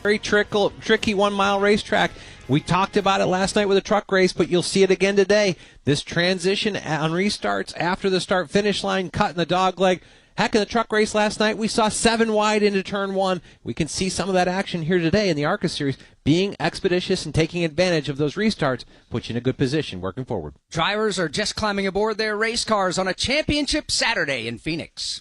Very tricky 1 mile racetrack. We talked about it last night with a truck race, but you'll see it again today. This transition on restarts after the start finish line, cutting the dog leg. Heck, in the truck race last night, we saw 7 wide into turn 1. We can see some of that action here today in the ARCA series. Being expeditious and taking advantage of those restarts puts you in a good position working forward. Drivers are just climbing aboard their race cars on a championship Saturday in Phoenix.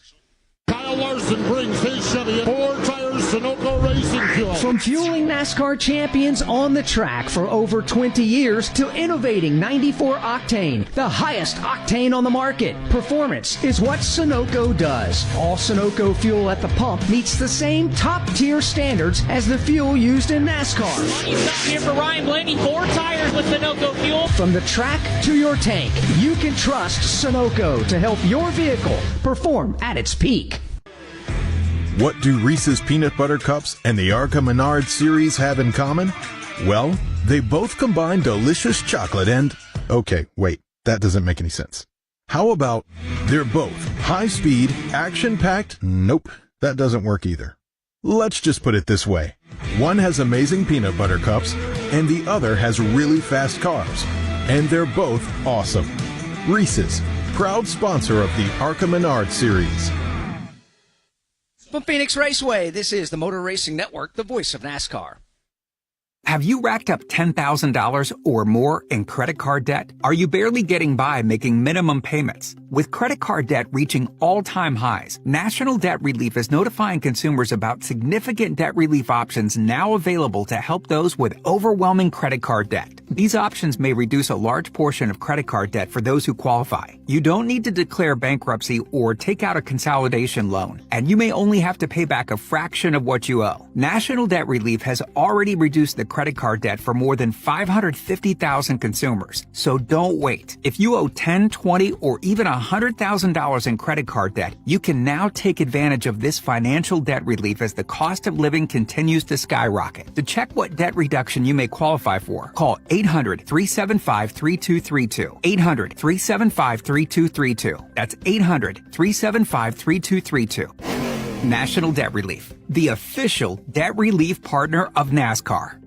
Kyle Larson brings his Chevy 4 tires Sunoco Racing Fuel. From fueling NASCAR champions on the track for over 20 years to innovating 94 octane, the highest octane on the market. Performance is what Sunoco does. All Sunoco fuel at the pump meets the same top-tier standards as the fuel used in NASCAR. He's up here for Ryan Blaney, 4 tires with Sunoco fuel. From the track to your tank, you can trust Sunoco to help your vehicle perform at its peak. What do Reese's Peanut Butter Cups and the ARCA Menards series have in common? Well, They both combine delicious chocolate and... Okay, wait, that doesn't make any sense. How about they're both high-speed, action-packed... Nope, that doesn't work either. Let's just put it this way. One has amazing peanut butter cups, and the other has really fast cars. And they're both awesome. Reese's, proud sponsor of the ARCA Menards series. From Phoenix Raceway, this is the Motor Racing Network, the voice of NASCAR. Have you racked up $10,000 or more in credit card debt? Are you barely getting by making minimum payments? With credit card debt reaching all-time highs, National Debt Relief is notifying consumers about significant debt relief options now available to help those with overwhelming credit card debt. These options may reduce a large portion of credit card debt for those who qualify. You don't need to declare bankruptcy or take out a consolidation loan, and you may only have to pay back a fraction of what you owe. National Debt Relief has already reduced the credit card debt for more than 550,000 consumers. So don't wait. If you owe $10, $20, or even $100,000 in credit card debt, you can now take advantage of this financial debt relief as the cost of living continues to skyrocket. To check what debt reduction you may qualify for, call 800-375-3232. 800-375-3232. That's 800-375-3232. National Debt Relief, the official debt relief partner of NASCAR.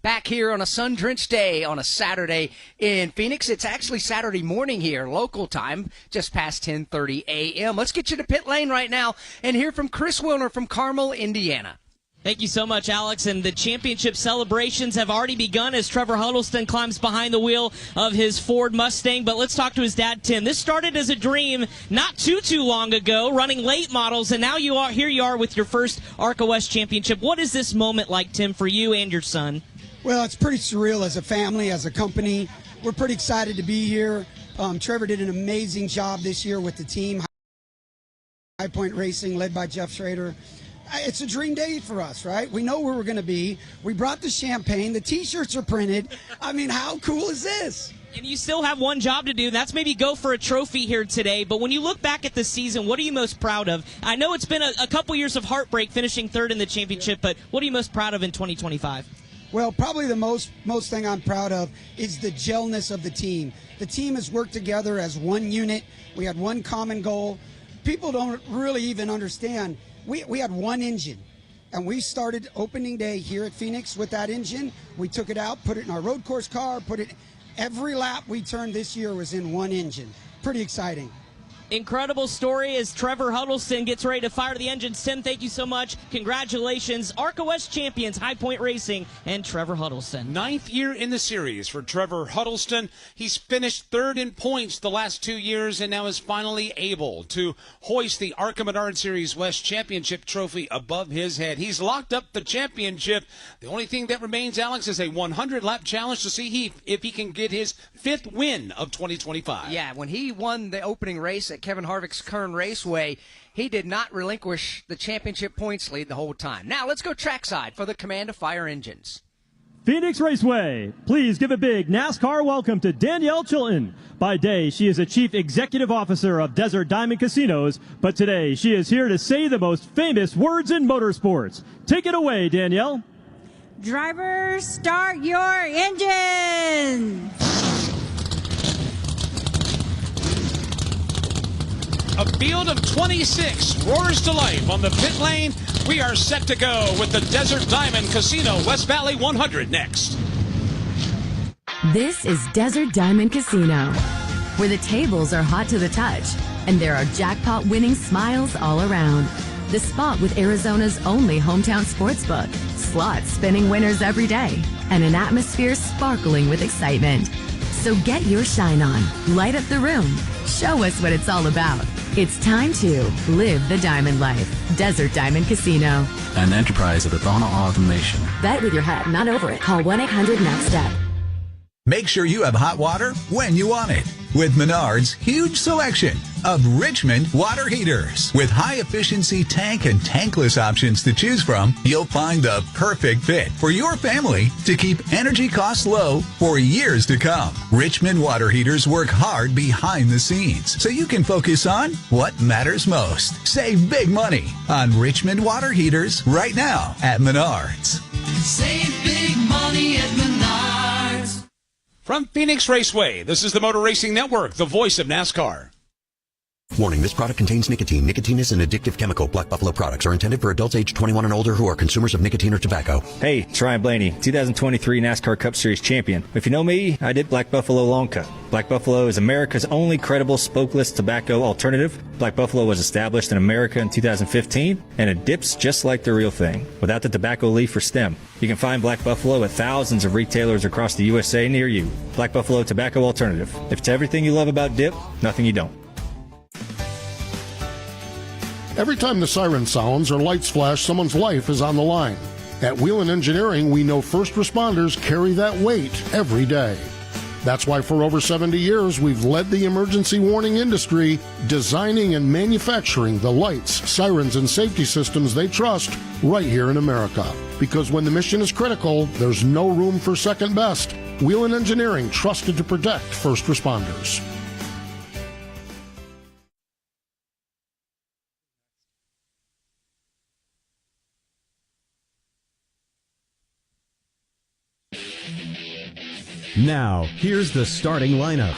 Back here on a sun-drenched day on a Saturday in Phoenix. It's actually Saturday morning here, local time, just past 10:30 a.m. Let's get you to pit lane right now and hear from Chris Wilner from Carmel, Indiana. Thank you so much, Alex. And the championship celebrations have already begun as Trevor Huddleston climbs behind the wheel of his Ford Mustang. But let's talk to his dad, Tim. This started as a dream not too long ago, running late models, and now here you are with your first ARCA West championship. What is this moment like, Tim, for you and your son? Well, it's pretty surreal as a family, as a company. We're pretty excited to be here. Trevor did an amazing job this year with the team. High Point Racing, led by Jeff Schrader. It's a dream day for us, right? We know where we're going to be. We brought the champagne. The T-shirts are printed. I mean, how cool is this? And you still have one job to do, and that's maybe go for a trophy here today. But when you look back at the season, what are you most proud of? I know it's been a couple years of heartbreak finishing third in the championship, but what are you most proud of in 2025? Well, probably the most thing I'm proud of is the gelness of the team. The team has worked together as one unit. We had one common goal. People don't really even understand. We had one engine, and we started opening day here at Phoenix with that engine. We took it out, put it in our road course car, every lap we turned this year was in one engine. Pretty exciting. Incredible story as Trevor Huddleston gets ready to fire the engines. Tim, thank you so much. Congratulations, ARCA West champions, High Point Racing, and Trevor Huddleston. 9th year in the series for Trevor Huddleston. He's finished third in points the last 2 years and now is finally able to hoist the ARCA Menards Series West Championship trophy above his head. He's locked up the championship. The only thing that remains, Alex, is a 100-lap challenge to see if he can get his 5th win of 2025. Yeah, when he won the opening race at Kevin Harvick's Kern Raceway, he did not relinquish the championship points lead the whole time. Now let's go trackside for the command of fire engines. Phoenix Raceway, please give a big NASCAR welcome to Danielle Chilton. By day, she is a Chief Executive Officer of Desert Diamond Casinos, but today she is here to say the most famous words in motorsports. Take it away, Danielle. Drivers, start your engine. A field of 26 roars to life on the pit lane. We are set to go with the Desert Diamond Casino West Valley 100 next. This is Desert Diamond Casino, where the tables are hot to the touch and there are jackpot-winning smiles all around. The spot with Arizona's only hometown sportsbook, slots spinning winners every day, and an atmosphere sparkling with excitement. So get your shine on, light up the room, show us what it's all about. It's time to live the diamond life. Desert Diamond Casino. An enterprise of the Thona Automation. Bet with your head, not over it. Call 1-800-NEXT-STEP. Make sure you have hot water when you want it. with Menards' huge selection of Richmond water heaters. With high-efficiency tank and tankless options to choose from, you'll find the perfect fit for your family to keep energy costs low for years to come. Richmond water heaters work hard behind the scenes, so you can focus on what matters most. Save big money on Richmond water heaters right now at Menards. Save big money at Menards. From Phoenix Raceway, this is the Motor Racing Network, the voice of NASCAR. Warning, this product contains nicotine. Nicotine is an addictive chemical. Black Buffalo products are intended for adults age 21 and older who are consumers of nicotine or tobacco. Hey, it's Ryan Blaney, 2023 NASCAR Cup Series champion. If you know me, I did Black Buffalo Long Cut. Black Buffalo is America's only credible smokeless tobacco alternative. Black Buffalo was established in America in 2015, and it dips just like the real thing, without the tobacco leaf or stem. You can find Black Buffalo at thousands of retailers across the USA near you. Black Buffalo Tobacco Alternative. If it's everything you love about dip, nothing you don't. Every time the siren sounds or lights flash, someone's life is on the line. At Whelan Engineering, we know first responders carry that weight every day. That's why for over 70 years, we've led the emergency warning industry, designing and manufacturing the lights, sirens, and safety systems they trust right here in America. Because when the mission is critical, there's no room for second best. Whelan Engineering, trusted to protect first responders. Now, here's the starting lineup.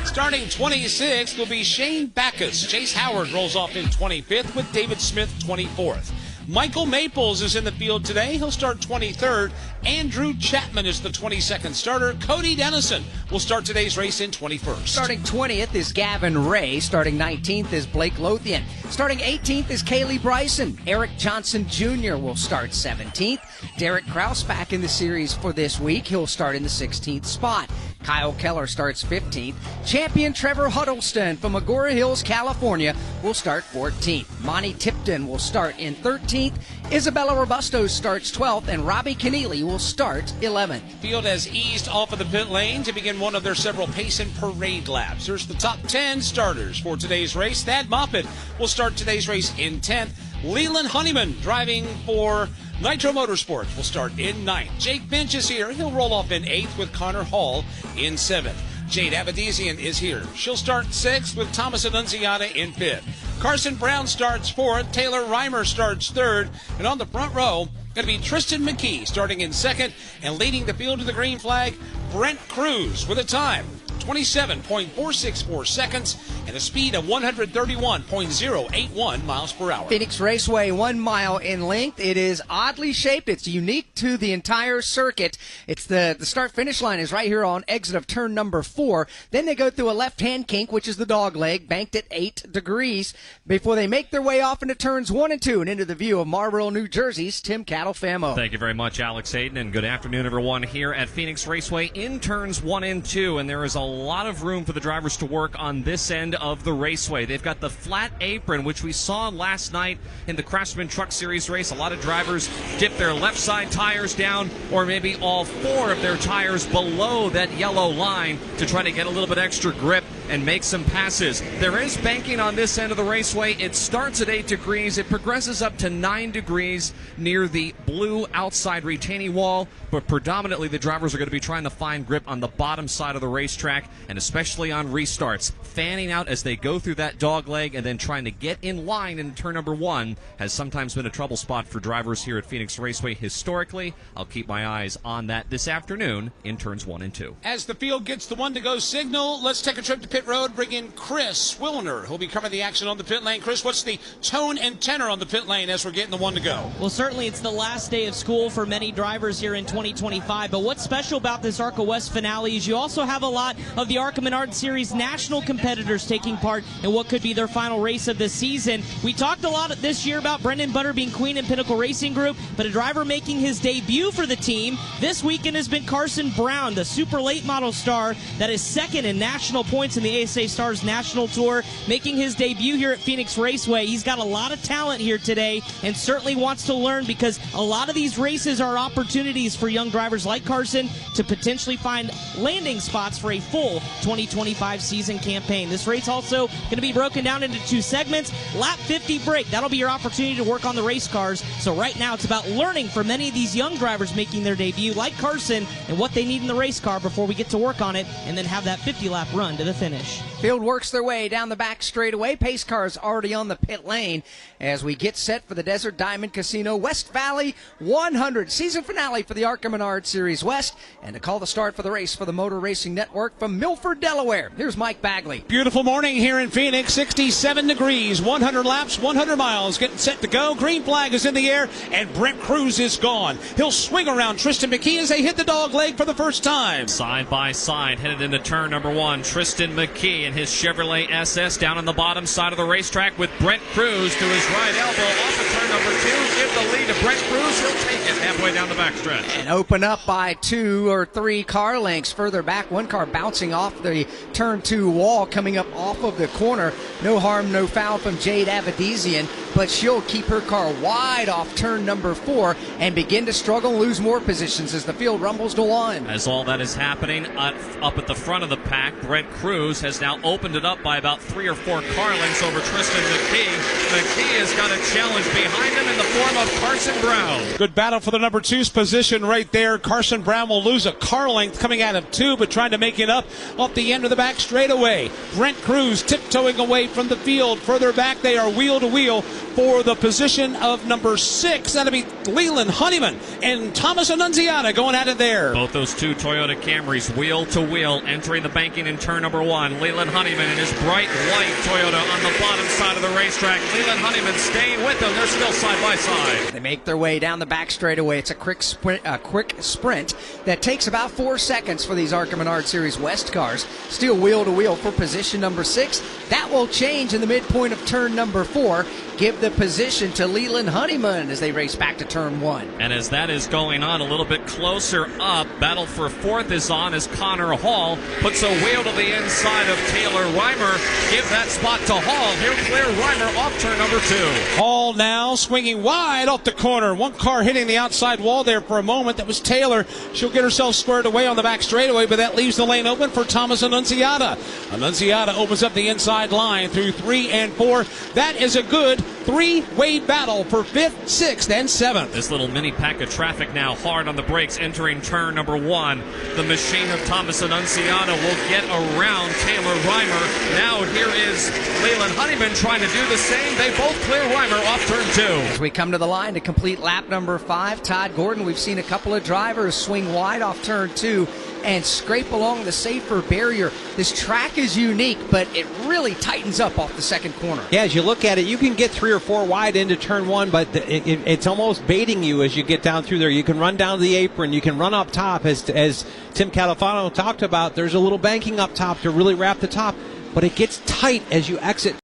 Starting 26th will be Shane Backus. Chase Howard rolls off in 25th with David Smith 24th. Michael Maples is in the field today. He'll start 23rd. Andrew Chapman is the 22nd starter. Cody Dennison will start today's race in 21st. Starting 20th is Gavin Ray. Starting 19th is Blake Lothian. Starting 18th is Kaylee Bryson. Eric Johnson Jr. will start 17th. Derek Kraus back in the series for this week. He'll start in the 16th spot. Kyle Keller starts 15th. Champion Trevor Huddleston from Agora Hills, California will start 14th. Monty Tipton will start in 13th. Isabella Robusto starts 12th, and Robbie Keneally will start 11th. Field has eased off of the pit lane to begin one of their several pace and parade laps. Here's the top 10 starters for today's race. Thad Moffitt will start today's race in 10th. Leland Honeyman, driving for Nitro Motorsports, will start in 9th. Jake Finch is here. He'll roll off in 8th with Connor Hall in 7th. Jade Abadizian is here. She'll start 6th with Thomas Annunziata in 5th. Carson Brown starts 4th. Taylor Reimer starts 3rd. And on the front row, going to be Tristan McKee starting in 2nd. And leading the field to the green flag, Brent Cruz with a time 27.464 seconds and a speed of 131.081 miles per hour. Phoenix Raceway, 1 mile in length. It is oddly shaped. It's unique to the entire circuit. It's the start-finish line is right here on exit of turn number 4. Then they go through a left-hand kink, which is the dog leg, banked at 8 degrees, before they make their way off into turns 1 and 2 and into the view of Marlboro, New Jersey's Tim Cattle-Famo. Thank you very much, Alex Hayden, and good afternoon, everyone, here at Phoenix Raceway in turns 1 and 2, and there is a lot of room for the drivers to work on this end of the raceway. They've got the flat apron, which we saw last night in the Craftsman Truck Series race. A lot of drivers dip their left side tires down, or maybe all 4 of their tires below that yellow line to try to get a little bit extra grip and make some passes. There is banking on this end of the raceway. It starts at 8 degrees. It progresses up to 9 degrees near the blue outside retaining wall, but predominantly the drivers are going to be trying to find grip on the bottom side of the racetrack, and especially on restarts. Fanning out as they go through that dog leg and then trying to get in line in turn number 1 has sometimes been a trouble spot for drivers here at Phoenix Raceway historically. I'll keep my eyes on that this afternoon in turns 1 and 2. As the field gets the 1-to-go signal, let's take a trip to pit road, bring in Chris Willner, who'll be covering the action on the pit lane. Chris, what's the tone and tenor on the pit lane as we're getting the 1-to-go? Well, certainly it's the last day of school for many drivers here in 2025, but what's special about this ARCA West finale is you also have a lot of the ARCA Menards Series national competitors taking part in what could be their final race of the season. We talked a lot this year about Brendan Butterbean Queen and Pinnacle Racing Group, but a driver making his debut for the team this weekend has been Carson Brown, the super late model star that is 2nd in national points in the ASA Stars National Tour, making his debut here at Phoenix Raceway. He's got a lot of talent here today and certainly wants to learn, because a lot of these races are opportunities for young drivers like Carson to potentially find landing spots for a full 2025 season campaign. This race also going to be broken down into 2 segments. Lap 50 break, that'll be your opportunity to work on the race cars. So right now it's about learning from many of these young drivers making their debut, like Carson, and what they need in the race car before we get to work on it and then have that 50-lap run to the finish. Field works their way down the back straightaway. Pace cars already on the pit lane as we get set for the Desert Diamond Casino West Valley 100 season finale for the ARCA Menards Series West. And to call the start for the race for the Motor Racing Network from Milford, Delaware, here's Mike Bagley. Beautiful morning here in Phoenix, 67 degrees, 100 laps, 100 miles, getting set to go. Green flag is in the air, and Brent Cruz is gone. He'll swing around Tristan McKee as they hit the dog leg for the first time. Side by side, headed into turn number 1, Tristan McKee and his Chevrolet SS down on the bottom side of the racetrack with Brent Cruz to his right elbow off of turn number 2. Give the lead to Brent Cruz. He'll take it halfway down the backstretch. And open up by 2 or 3 car lengths further back. One car bouncing off the turn 2 wall coming up off of the corner. No harm, no foul from Jade Avedizian, but she'll keep her car wide off turn number 4 and begin to struggle and lose more positions as the field rumbles to 1. As all that is happening up at the front of the pack, Brent Cruz has now opened it up by about 3 or 4 car lengths over Tristan McKee. McKee has got a challenge behind him in the form of Carson Brown. Good battle for the number 2's position right there. Carson Brown will lose a car length coming out of 2, but trying to make it up off the end of the back straightaway. Brent Cruz tiptoeing away from the field. Further back, they are wheel to wheel for the position of number 6. That'll be Leland Honeyman and Thomas Annunziata going at it there. Both those 2 Toyota Camrys wheel to wheel entering the banking in turn number 1. Leland Honeyman in his bright white Toyota on the bottom side of the racetrack. Leland Honeyman staying with them. They're still side by side. They make their way down the back straightaway. It's a quick sprint that takes about 4 seconds for these ARCA Menards Series West cars. Still wheel to wheel for position number 6. That will change in the midpoint of turn number 4. Give the position to Leland Honeyman as they race back to turn 1. And as that is going on a little bit closer up, battle for 4th is on as Connor Hall puts a wheel to the inside of Taylor Reimer. Give that spot to Hall. He'll clear Reimer off turn number 2. Hall now swinging wide off the corner. One car hitting the outside wall there for a moment. That was Taylor. She'll get herself squared away on the back straightaway, but that leaves the lane open for Thomas Annunziata. Annunziata opens up the inside line through 3 and 4. That is a good 3-way battle for 5th, 6th, and 7th. This little mini pack of traffic now hard on the brakes entering turn number 1. The machine of Thomas Annunziata will get around Taylor Reimer. Now here is Leland Honeyman trying to do the same. They both clear Reimer off turn 2. As we come to the line to complete lap number 5, Todd Gordon, we've seen a couple of drivers swing wide off turn 2 and scrape along the safer barrier. This track is unique, but it really tightens up off the second corner. Yeah, as you look at it, you can get 3 or 4 wide into turn 1, but it's almost baiting you as you get down through there. You can run down to the apron, you can run up top, as Tim Califano talked about. There's a little banking up top to really wrap the top, but it gets tight as you exit.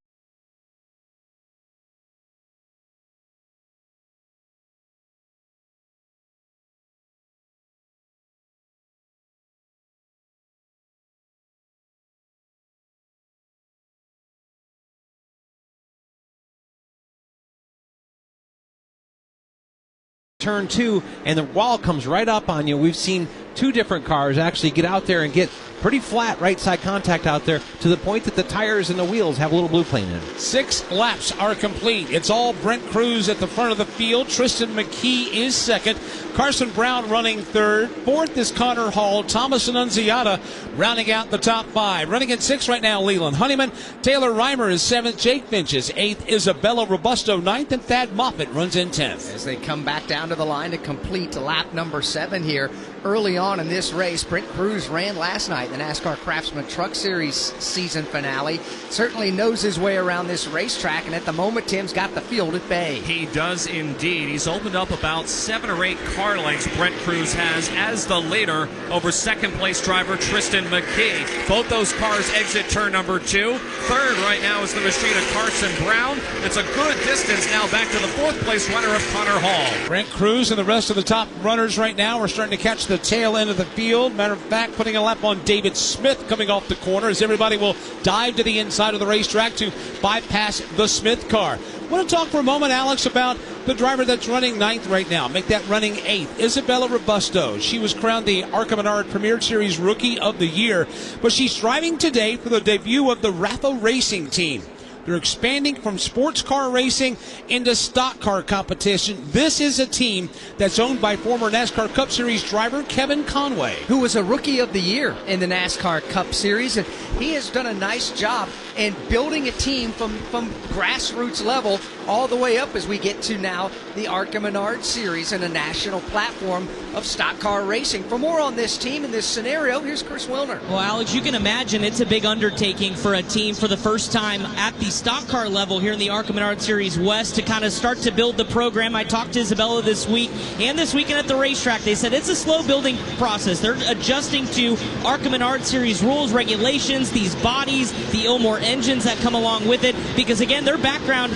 Turn 2, and the wall comes right up on you. We've seen 2 different cars actually get out there and get pretty flat right side contact out there to the point that the tires and the wheels have a little blue plane in it. 6 laps are complete. It's all Brent Cruz at the front of the field. Tristan McKee is 2nd. Carson Brown running 3rd. 4th is Connor Hall. Thomas Annunziata rounding out the top 5. Running in 6th right now, Leland Honeyman. Taylor Reimer is 7th. Jake Finch is 8th. Isabella Robusto 9th. And Thad Moffitt runs in 10th. As they come back down to the line to complete lap number 7 here. Early on in this race, Brent Cruz ran last night the NASCAR Craftsman Truck Series season finale. Certainly knows his way around this racetrack, and at the moment, Tim's got the field at bay. He does indeed. He's opened up about 7 or 8 car lengths. Brent Cruz has as the leader over second place driver Tristan McKee. Both those cars exit turn number 2. 3rd right now is the machine of Carson Brown. It's a good distance now back to the 4th place runner of Connor Hall. Brent Cruz and the rest of the top runners right now are starting to catch the tail tail end of the field. Matter of fact, putting a lap on David Smith coming off the corner as everybody will dive to the inside of the racetrack to bypass the Smith car. I want to talk for a moment, Alex, about the driver that's running 9th right now. Make that running 8th. Isabella Robusto. She was crowned the ARCA Menards Premier Series Rookie of the Year, but she's driving today for the debut of the RAFA Racing Team. They're expanding from sports car racing into stock car competition. This is a team that's owned by former NASCAR Cup Series driver Kevin Conway, who was a Rookie of the Year in the NASCAR Cup Series, and he has done a nice job in building a team from grassroots level all the way up as we get to now the ARCA Menards Series and a national platform of stock car racing. For more on this team and this scenario, here's Chris Wilner. Well, Alex, you can imagine it's a big undertaking for a team for the first time at the stock car level here in the ARCA Menards Series West to kind of start to build the program. I talked to Isabella this week and this weekend at the racetrack. They said it's a slow building process. They're adjusting to ARCA Menards Series rules, regulations, these bodies, the Ilmore engines that come along with it, because again, their background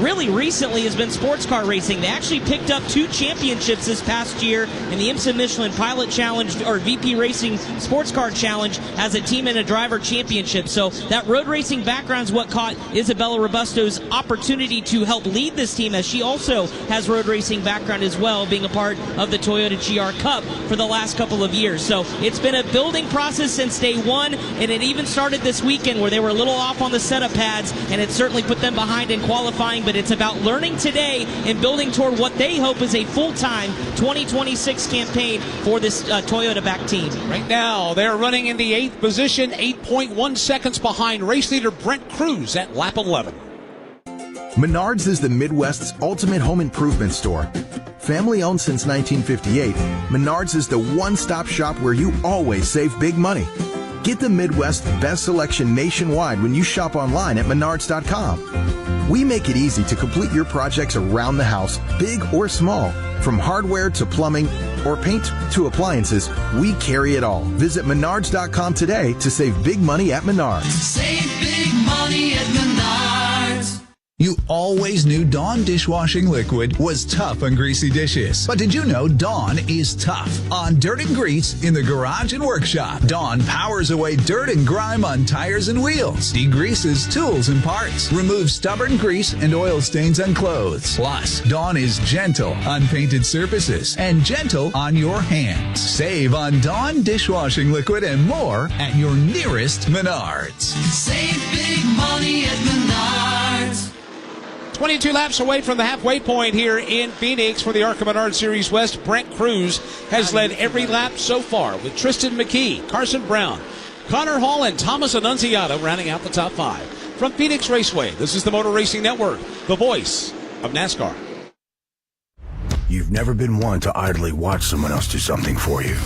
really recently has been sports car racing. They actually picked up 2 championships this past year in the IMSA Michelin Pilot Challenge or VP Racing Sports Car Challenge as a team and a driver championship. So that road racing background is what caught Isabella Robusto's opportunity to help lead this team, as she also has road racing background as well, being a part of the Toyota GR Cup for the last couple of years. So it's been a building process since day one, and it even started this weekend where they were a little off on the setup pads, and it certainly put them behind in qualifying. But it's about learning today and building toward what they hope is a full-time 2026 campaign for this Toyota-backed team. Right now, they're running in the 8th position, 8.1 seconds behind race leader Brent Cruz at lap 11. Menards is the Midwest's ultimate home improvement store. Family owned since 1958, Menards is the one-stop shop where you always save big money. Get the Midwest's best selection nationwide when you shop online at Menards.com. We make it easy to complete your projects around the house, big or small. From hardware to plumbing or paint to appliances, we carry it all. Visit Menards.com today to save big money at Menards. Save big money at Menards. You always knew Dawn dishwashing liquid was tough on greasy dishes. But did you know Dawn is tough on dirt and grease in the garage and workshop? Dawn powers away dirt and grime on tires and wheels, degreases tools and parts, removes stubborn grease and oil stains on clothes. Plus, Dawn is gentle on painted surfaces and gentle on your hands. Save on Dawn dishwashing liquid and more at your nearest Menards. Save big money at Menards. 22 laps away from the halfway point here in Phoenix for the ARCA Menards Series West. Brent Cruz has led every lap so far, with Tristan McKee, Carson Brown, Connor Hall, and Thomas Annunziata rounding out the top 5. From Phoenix Raceway, this is the Motor Racing Network, the voice of NASCAR. You've never been one to idly watch someone else do something for you.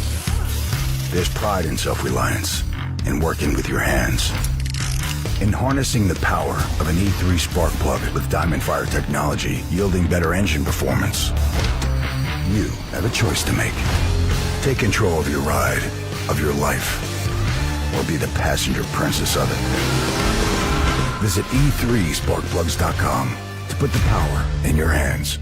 There's pride in self-reliance, in working with your hands, in harnessing the power of an E3 spark plug with Diamond Fire technology, yielding better engine performance. You have a choice to make. Take control of your ride, of your life, or be the passenger princess of it. Visit e3sparkplugs.com to put the power in your hands.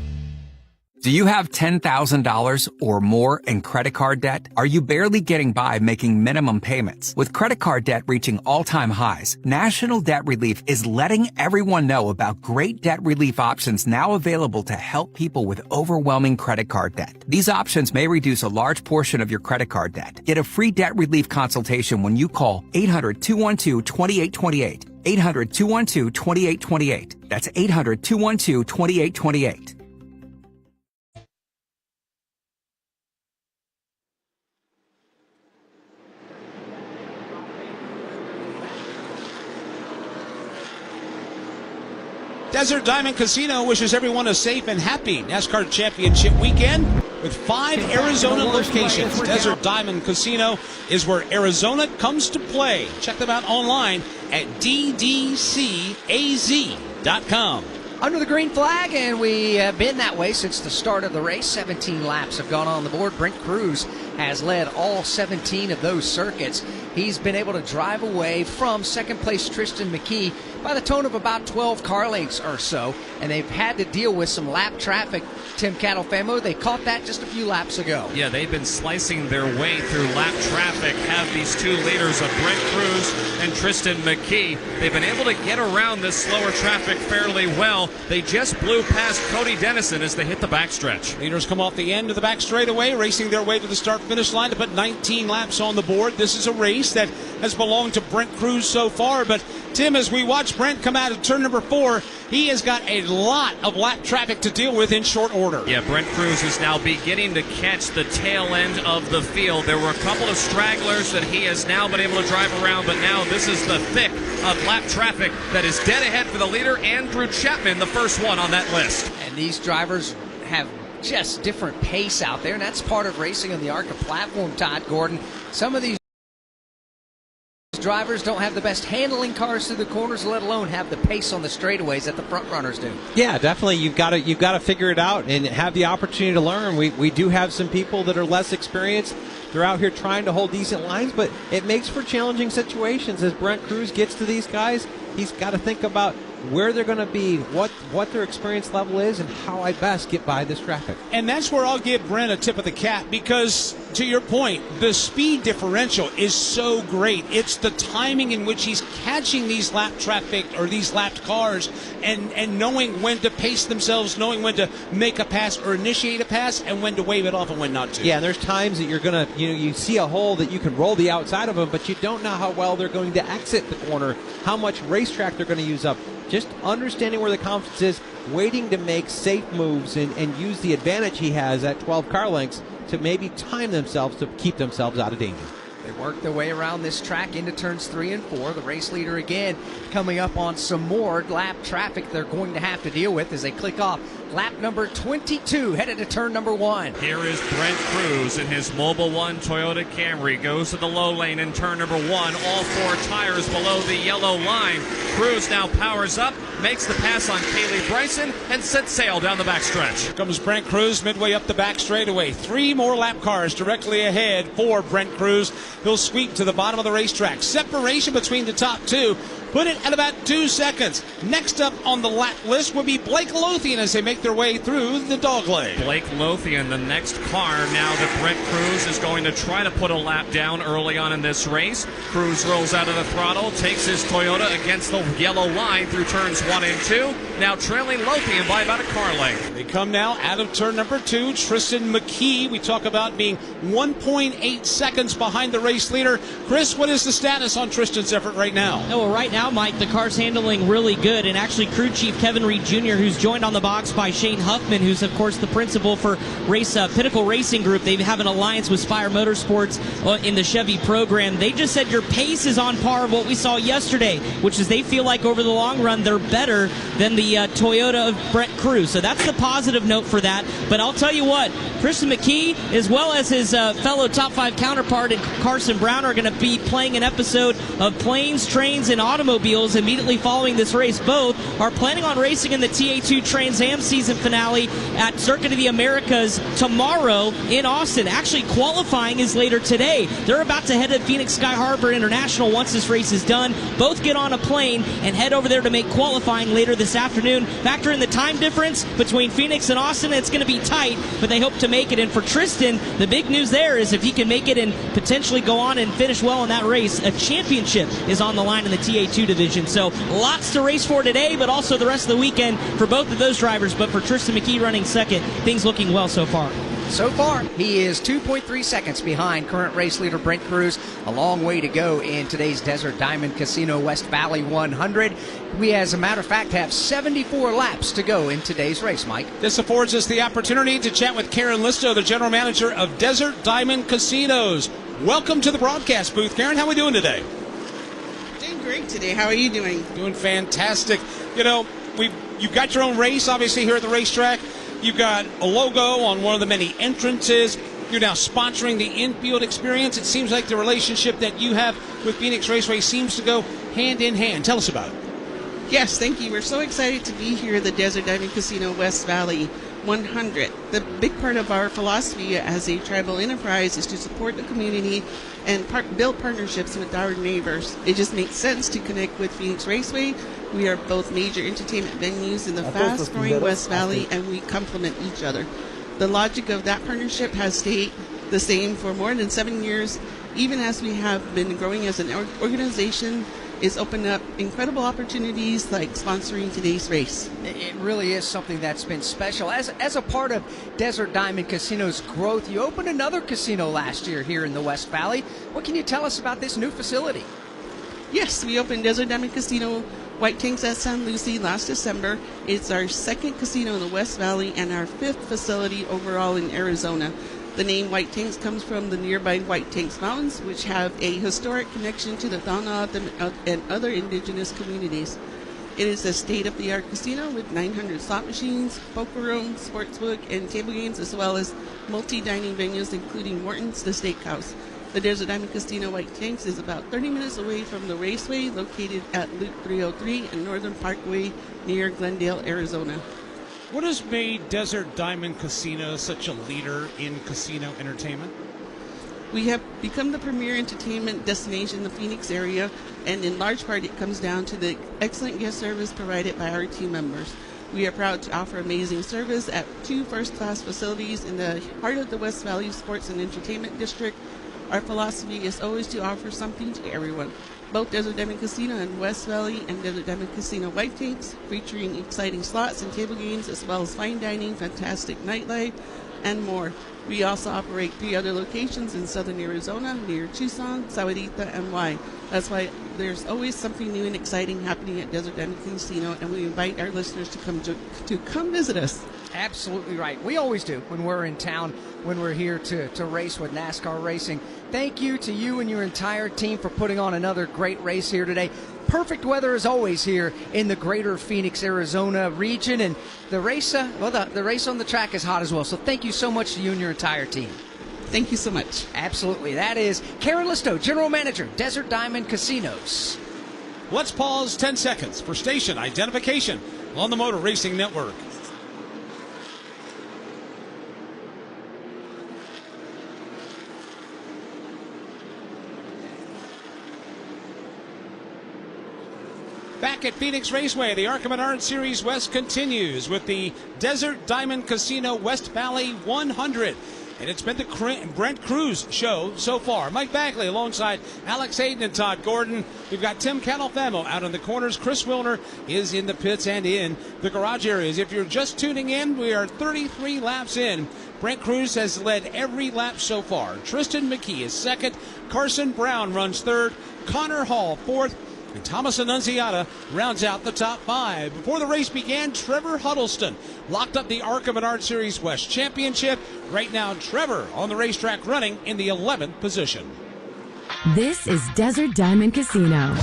Do you have $10,000 or more in credit card debt? Are you barely getting by making minimum payments? With credit card debt reaching all-time highs, National Debt Relief is letting everyone know about great debt relief options now available to help people with overwhelming credit card debt. These options may reduce a large portion of your credit card debt. Get a free debt relief consultation when you call 800-212-2828. 800-212-2828. That's 800-212-2828. Desert Diamond Casino wishes everyone a safe and happy NASCAR Championship weekend with 5 Arizona locations. Desert Diamond Casino is where Arizona comes to play. Check them out online at ddcaz.com. Under the green flag, and we have been that way since the start of the race. 17 laps have gone on the board. Brent Cruz has led all 17 of those circuits. He's been able to drive away from second place Tristan McKee by the tone of about 12 car lengths or so, and they've had to deal with some lap traffic. Tim Catalfamo, they caught that just a few laps ago. Yeah, they've been slicing their way through lap traffic, have these two leaders of Brent Cruz and Tristan McKee. They've been able to get around this slower traffic fairly well. They just blew past Cody Dennison as they hit the backstretch. Leaders come off the end of the back straightaway, racing their way to the start-finish line to put 19 laps on the board. This is a race that has belonged to Brent Cruz so far, but Tim, as we watch Brent come out of turn number 4, he has got a lot of lap traffic to deal with in short order. Yeah, Brent Cruz is now beginning to catch the tail end of the field. There were a couple of stragglers that he has now been able to drive around, but now this is the thick of lap traffic that is dead ahead for the leader, Andrew Chapman, the first one on that list. And these drivers have just different pace out there, and that's part of racing on the ARCA platform, Todd Gordon. Some of these drivers don't have the best handling cars through the corners, let alone have the pace on the straightaways that the front runners do. Yeah, definitely. You've got to figure it out and have the opportunity to learn. We do have some people that are less experienced. They're out here trying to hold decent lines, but it makes for challenging situations. As Brent Cruz gets to these guys, he's got to think about where they're going to be, what their experience level is, and how I best get by this traffic. And that's where I'll give Brent a tip of the cap, because to your point, the speed differential is so great. It's the timing in which he's catching these lap traffic or these lapped cars and knowing when to pace themselves, knowing when to make a pass or initiate a pass, and when to wave it off and when not to. Yeah, and there's times that you're going to, you see a hole that you can roll the outside of them, but you don't know how well they're going to exit the corner, how much racetrack they're going to use up. Just understanding where the confidence is, waiting to make safe moves and use the advantage he has at 12 car lengths to maybe time themselves to keep themselves out of danger. They work their way around this track into turns 3 and 4. The race leader again coming up on some more lap traffic they're going to have to deal with as they click off lap number 22, headed to turn number 1. Here is Brent Cruz in his Mobil 1 Toyota Camry. Goes to the low lane in turn number 1. All 4 tires below the yellow line. Cruz now powers up, makes the pass on Kaylee Bryson, and sets sail down the backstretch. Here comes Brent Cruz midway up the back straightaway. 3 more lap cars directly ahead for Brent Cruz. He'll sweep to the bottom of the racetrack. Separation between the top 2. Put it at about 2 seconds. Next up on the lap list will be Blake Lothian as they make their way through the dogleg. Blake Lothian, the next car now that Brent Cruz is going to try to put a lap down early on in this race. Cruz rolls out of the throttle, takes his Toyota against the yellow line through turns 1 and 2. Now trailing Lothian by about a car length. They come now out of turn number 2. Tristan McKee, we talk about being 1.8 seconds behind the race leader. Chris, what is the status on Tristan's effort right now? Oh, well, right now, Mike, the car's handling really good, and actually crew chief Kevin Reed Jr., who's joined on the box by Shane Huffman, who's of course the principal for Pinnacle Racing Group. They have an alliance with Spire Motorsports in the Chevy program. They just said your pace is on par with what we saw yesterday, which is they feel like over the long run they're better than the Toyota of Brent Cruz. So that's the positive note for that. But I'll tell you what, Tristan McKee, as well as his fellow top 5 counterpart and Carson Brown, are going to be playing an episode of Planes, Trains, and Automobiles immediately following this race. Both are planning on racing in the TA2 Trans Am season finale at Circuit of the Americas tomorrow in Austin. Actually, qualifying is later today. They're about to head to Phoenix Sky Harbor International once this race is done. Both get on a plane and head over there to make qualifying later this afternoon. Factor in the time difference between Phoenix and Austin, it's going to be tight, but they hope to make it. And for Tristan, the big news there is if he can make it and potentially go on and finish well in that race, a championship is on the line in the TA2 division. So lots to race for today, but also the rest of the weekend for both of those drivers. But for Tristan McKee running second, things looking well so far. So far, he is 2.3 seconds behind current race leader Brent Cruz. A long way to go in today's Desert Diamond Casino West Valley 100. We, as a matter of fact, have 74 laps to go in today's race, Mike. This affords us the opportunity to chat with Karen Listow, the general manager of Desert Diamond Casinos. Welcome to the broadcast booth, Karen. How are we doing today? Doing great today. How are you doing? Doing fantastic. You know, you've got your own race, obviously, here at the racetrack. You've got a logo on one of the many entrances. You're now sponsoring the infield experience. It seems like the relationship that you have with Phoenix Raceway seems to go hand in hand. Tell us about it. Yes, thank you. We're so excited to be here at the Desert Diamond Casino West Valley. 100. The big part of our philosophy as a tribal enterprise is to support the community and build partnerships with our neighbors. It just makes sense to connect with Phoenix Raceway. We are both major entertainment venues in the fast-growing West Valley, and we complement each other. The logic of that partnership has stayed the same for more than 7 years, even as we have been growing as an organization. Is open up incredible opportunities like sponsoring today's race. It really is something that's been special. As a part of Desert Diamond Casino's growth, you opened another casino last year here in the West Valley. What can you tell us about this new facility? Yes, we opened Desert Diamond Casino White Tanks at San Lucie last December. It's our second casino in the West Valley and our fifth facility overall in Arizona. The name White Tanks comes from the nearby White Tanks Mountains, which have a historic connection to the Tohono and other indigenous communities. It is a state-of-the-art casino with 900 slot machines, poker room, sportsbook, and table games, as well as multi-dining venues, including Morton's, the Steakhouse. The Desert Diamond Casino White Tanks is about 30 minutes away from the raceway, located at Loop 303 and Northern Parkway near Glendale, Arizona. What has made Desert Diamond Casino such a leader in casino entertainment? We have become the premier entertainment destination in the Phoenix area, and in large part it comes down to the excellent guest service provided by our team members. We are proud to offer amazing service at 2 first-class facilities in the heart of the West Valley Sports and Entertainment District. Our philosophy is always to offer something to everyone. Both Desert Diamond Casino in West Valley and Desert Diamond Casino White Tanks, featuring exciting slots and table games, as well as fine dining, fantastic nightlife, and more. We also operate 3 other locations in southern Arizona, near Tucson, Sahuarita, and Y. That's why there's always something new and exciting happening at Desert Diamond Casino, and we invite our listeners to come visit us. Absolutely right. We always do when we're in town, when we're here to race with NASCAR racing. Thank you to you and your entire team for putting on another great race here today. Perfect weather as always here in the greater Phoenix, Arizona region, and the race, the race on the track is hot as well. So thank you so much to you and your entire team. Thank you so much. Absolutely. That is Karen Listow, General Manager, Desert Diamond Casinos. Let's pause 10 seconds for station identification on the Motor Racing Network. Back at Phoenix Raceway, the ARCA Menards Series West continues with the Desert Diamond Casino West Valley 100. And it's been the Brent Cruz show so far. Mike Bagley alongside Alex Hayden and Todd Gordon. We've got Tim Catalfamo out in the corners. Chris Wilner is in the pits and in the garage areas. If you're just tuning in, we are 33 laps in. Brent Cruz has led every lap so far. Tristan McKee is second. Carson Brown runs third. Connor Hall fourth. And Thomas Annunziata rounds out the top 5. Before the race began, Trevor Huddleston locked up the ARCA Menards Series West Championship. Right now, Trevor on the racetrack running in the 11th position. This is Desert Diamond Casino,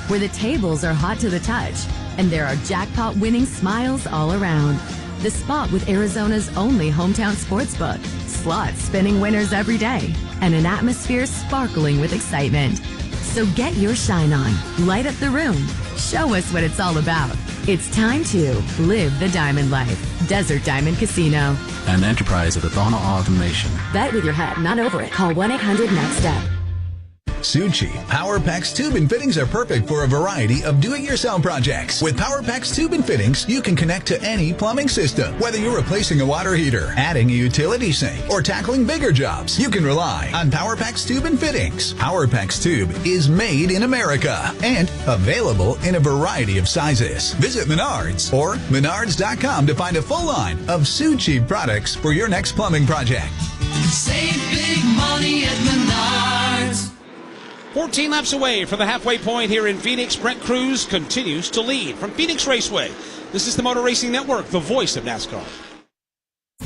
where the tables are hot to the touch, and there are jackpot-winning smiles all around. The spot with Arizona's only hometown sportsbook, slots spinning winners every day, and an atmosphere sparkling with excitement. So get your shine on, light up the room, show us what it's all about. It's time to live the diamond life. Desert Diamond Casino. An enterprise of the Tohono Nation. Bet with your head, not over it. Call 1-800-NEXT-STEP. Suchi PowerPax Tube and Fittings are perfect for a variety of do-it-yourself projects. With PowerPax Tube and Fittings, you can connect to any plumbing system. Whether you're replacing a water heater, adding a utility sink, or tackling bigger jobs, you can rely on PowerPax Tube and Fittings. PowerPax Tube is made in America and available in a variety of sizes. Visit Menards or Menards.com to find a full line of Suchi products for your next plumbing project. Save big money at Menards. 14 laps away from the halfway point here in Phoenix, Brent Cruz continues to lead. From Phoenix Raceway, this is the Motor Racing Network, the voice of NASCAR.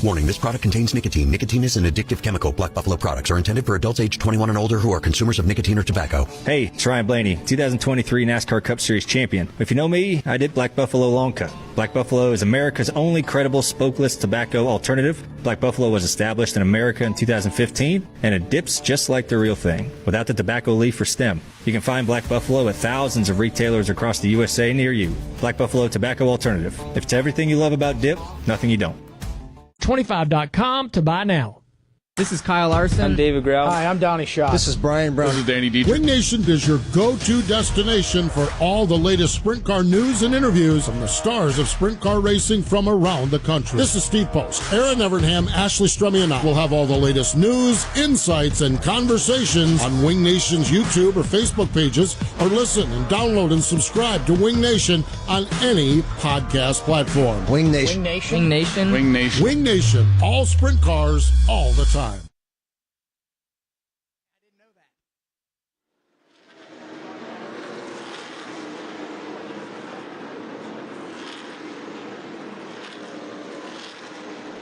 Warning, this product contains nicotine. Nicotine is an addictive chemical. Black Buffalo products are intended for adults age 21 and older who are consumers of nicotine or tobacco. Hey, it's Ryan Blaney, 2023 NASCAR Cup Series champion. If you know me, I did Black Buffalo long cut. Black Buffalo is America's only credible smokeless tobacco alternative. Black Buffalo was established in America in 2015, and it dips just like the real thing, without the tobacco leaf or stem. You can find Black Buffalo at thousands of retailers across the USA near you. Black Buffalo Tobacco Alternative. If it's everything you love about dip, nothing you don't. Visit25.com to buy now. This is Kyle Larson. I'm David Grau. Hi, I'm Donnie Shaw. This is Brian Brown. This is Danny Dietrich. Wing Nation is your go-to destination for all the latest sprint car news and interviews from the stars of sprint car racing from around the country. This is Steve Post. Aaron Evernham, Ashley Strummy, and I will have all the latest news, insights, and conversations on Wing Nation's YouTube or Facebook pages, or listen and download and subscribe to Wing Nation on any podcast platform. Wing Nation. Wing Nation. Wing Nation. Wing Nation. Wing Nation, all sprint cars, all the time.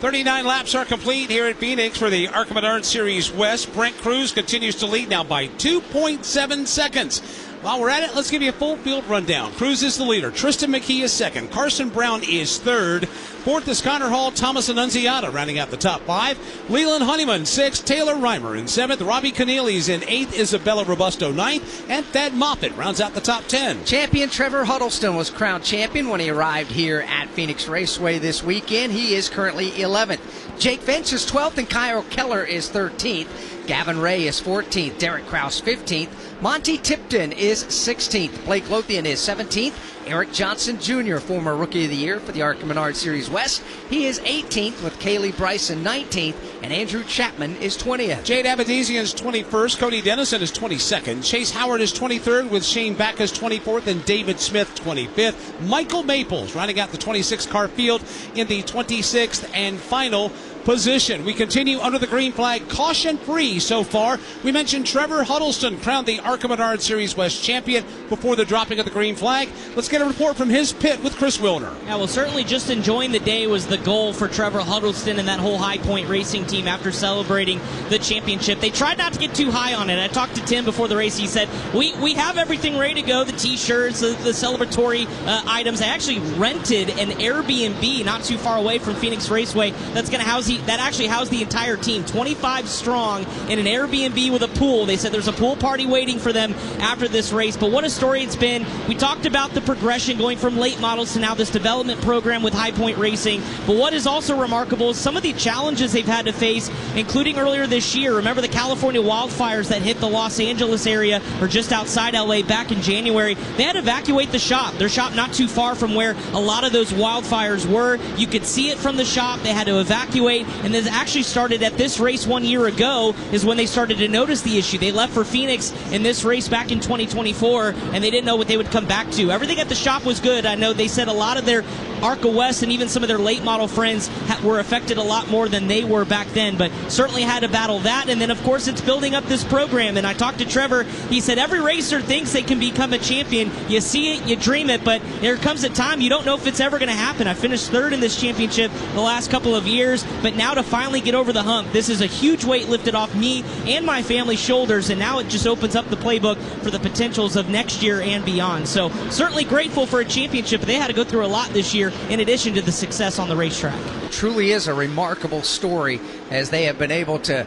39 laps are complete here at Phoenix for the ARCA Menards Series West. Brent Cruz continues to lead now by 2.7 seconds. While we're at it, let's give you a full field rundown. Cruz is the leader. Tristan McKee is second. Carson Brown is third. Fourth is Connor Hall. Thomas Annunziata rounding out the top five. Leland Honeyman, sixth. Taylor Reimer in seventh. Robbie Keneally's in eighth. Isabella Robusto ninth. And Thad Moffitt rounds out the top 10. Champion Trevor Huddleston was crowned champion when he arrived here at Phoenix Raceway this weekend. He is currently 11th. Jake Finch is 12th and Kyle Keller is 13th. Gavin Ray is 14th. Derek Kraus 15th. Monty Tipton is 16th. Blake Lothian is 17th. Eric Johnson Jr., former Rookie of the Year for the ARCA Menards Series West. He is 18th with Kaylee Bryson 19th, and Andrew Chapman is 20th. Jade Abadizian is 21st. Cody Dennison is 22nd. Chase Howard is 23rd with Shane Backus 24th and David Smith 25th. Michael Maples rounding out the 26-car field in the 26th and final position. We continue under the green flag, caution-free so far. We mentioned Trevor Huddleston crowned the ARCA Menards Series West champion before the dropping of the green flag. Let's get a report from his pit with Chris Wilner. Yeah, well, certainly just enjoying the day was the goal for Trevor Huddleston and that whole High Point Racing team after celebrating the championship. They tried not to get too high on it. I talked to Tim before the race. He said, we have everything ready to go, the T-shirts, the celebratory items. I actually rented an Airbnb not too far away from Phoenix Raceway that's going to house that actually housed the entire team, 25 strong, in an Airbnb with a pool. They said there's a pool party waiting for them after this race. But what a story it's been. We talked about the progression going from late models to now this development program with High Point Racing. But what is also remarkable is some of the challenges they've had to face, including earlier this year. Remember the California wildfires that hit the Los Angeles area or just outside LA back in January? They had to evacuate the shop. Their shop not too far from where a lot of those wildfires were. You could see it from the shop. They had to evacuate, and this actually started at this race 1 year ago is when they started to notice the issue. They left for Phoenix in this race back in 2024, and they didn't know what they would come back to. Everything at the shop was good. I know they said a lot of their ARCA West and even some of their late model friends were affected a lot more than they were back then, but certainly had to battle that. And then, of course, it's building up this program. And I talked to Trevor. He said every racer thinks they can become a champion. You see it, you dream it, but there comes a time you don't know if it's ever going to happen. I finished third in this championship the last couple of years, but now to finally get over the hump, this is a huge weight lifted off me and my family's shoulders, and now it just opens up the playbook for the potentials of next year and beyond. So certainly grateful for a championship. They had to go through a lot this year in addition to the success on the racetrack. Truly is a remarkable story as they have been able to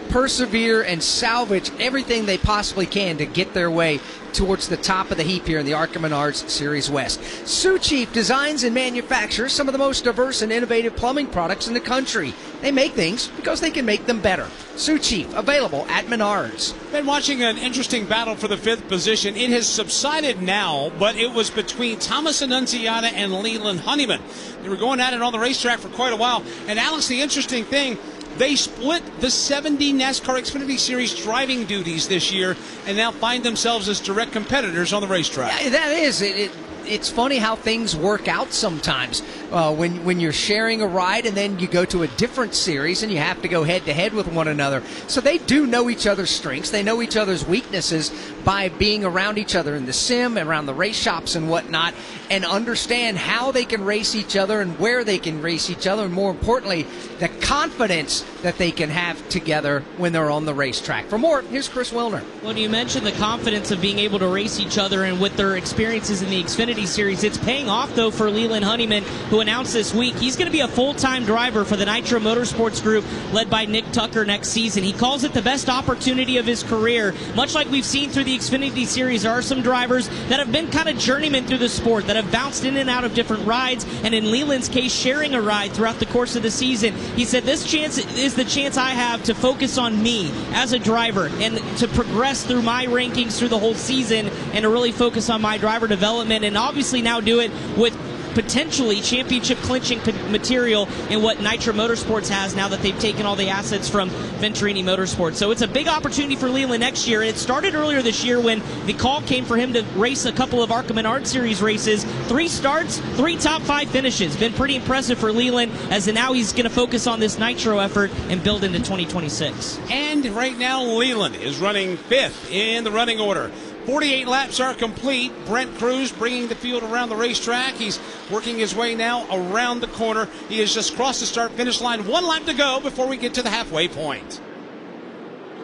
persevere and salvage everything they possibly can to get their way towards the top of the heap here in the ARCA Menards Series West. Sioux Chief designs and manufactures some of the most diverse and innovative plumbing products in the country. They make things because they can make them better. Sioux Chief, available at Menards. Been watching an interesting battle for the fifth position. It has subsided now, but it was between Thomas Annunziata and Leland Honeyman. They were going at it on the racetrack for quite a while. And Alex, the interesting thing, they split the 70 NASCAR Xfinity Series driving duties this year and now find themselves as direct competitors on the racetrack. Yeah, that is it. It's funny how things work out sometimes when you're sharing a ride and then you go to a different series and you have to go head-to-head with one another. So they do know each other's strengths. They know each other's weaknesses by being around each other in the sim, around the race shops and whatnot, and understand how they can race each other and where they can race each other, and more importantly, the confidence that they can have together when they're on the racetrack. For more, here's Chris Wilner. Well, you mentioned the confidence of being able to race each other and with their experiences in the Xfinity Series. It's paying off, though, for Leland Honeyman, who announced this week he's going to be a full-time driver for the Nitro Motorsports Group led by Nick Tucker next season. He calls it the best opportunity of his career, much like we've seen through the the Xfinity Series, there are some drivers that have been kind of journeymen through the sport, that have bounced in and out of different rides, and in Leland's case, sharing a ride throughout the course of the season. He said, this chance is the chance I have to focus on me as a driver and to progress through my rankings through the whole season and to really focus on my driver development, and obviously now do it with potentially championship clinching material in what Nitro Motorsports has now that they've taken all the assets from Venturini Motorsports. So it's a big opportunity for Leland next year. It started earlier this year when the call came for him to race a couple of ARCA Menards Series races. 3 starts, 3 top 5 finishes. Been pretty impressive for Leland, as now he's going to focus on this Nitro effort and build into 2026. And right now, Leland is running 5th in the running order. 48 laps are complete. Brent Cruz bringing the field around the racetrack. He's working his way now around the corner. He has just crossed the start-finish line. 1 lap to go before we get to the halfway point.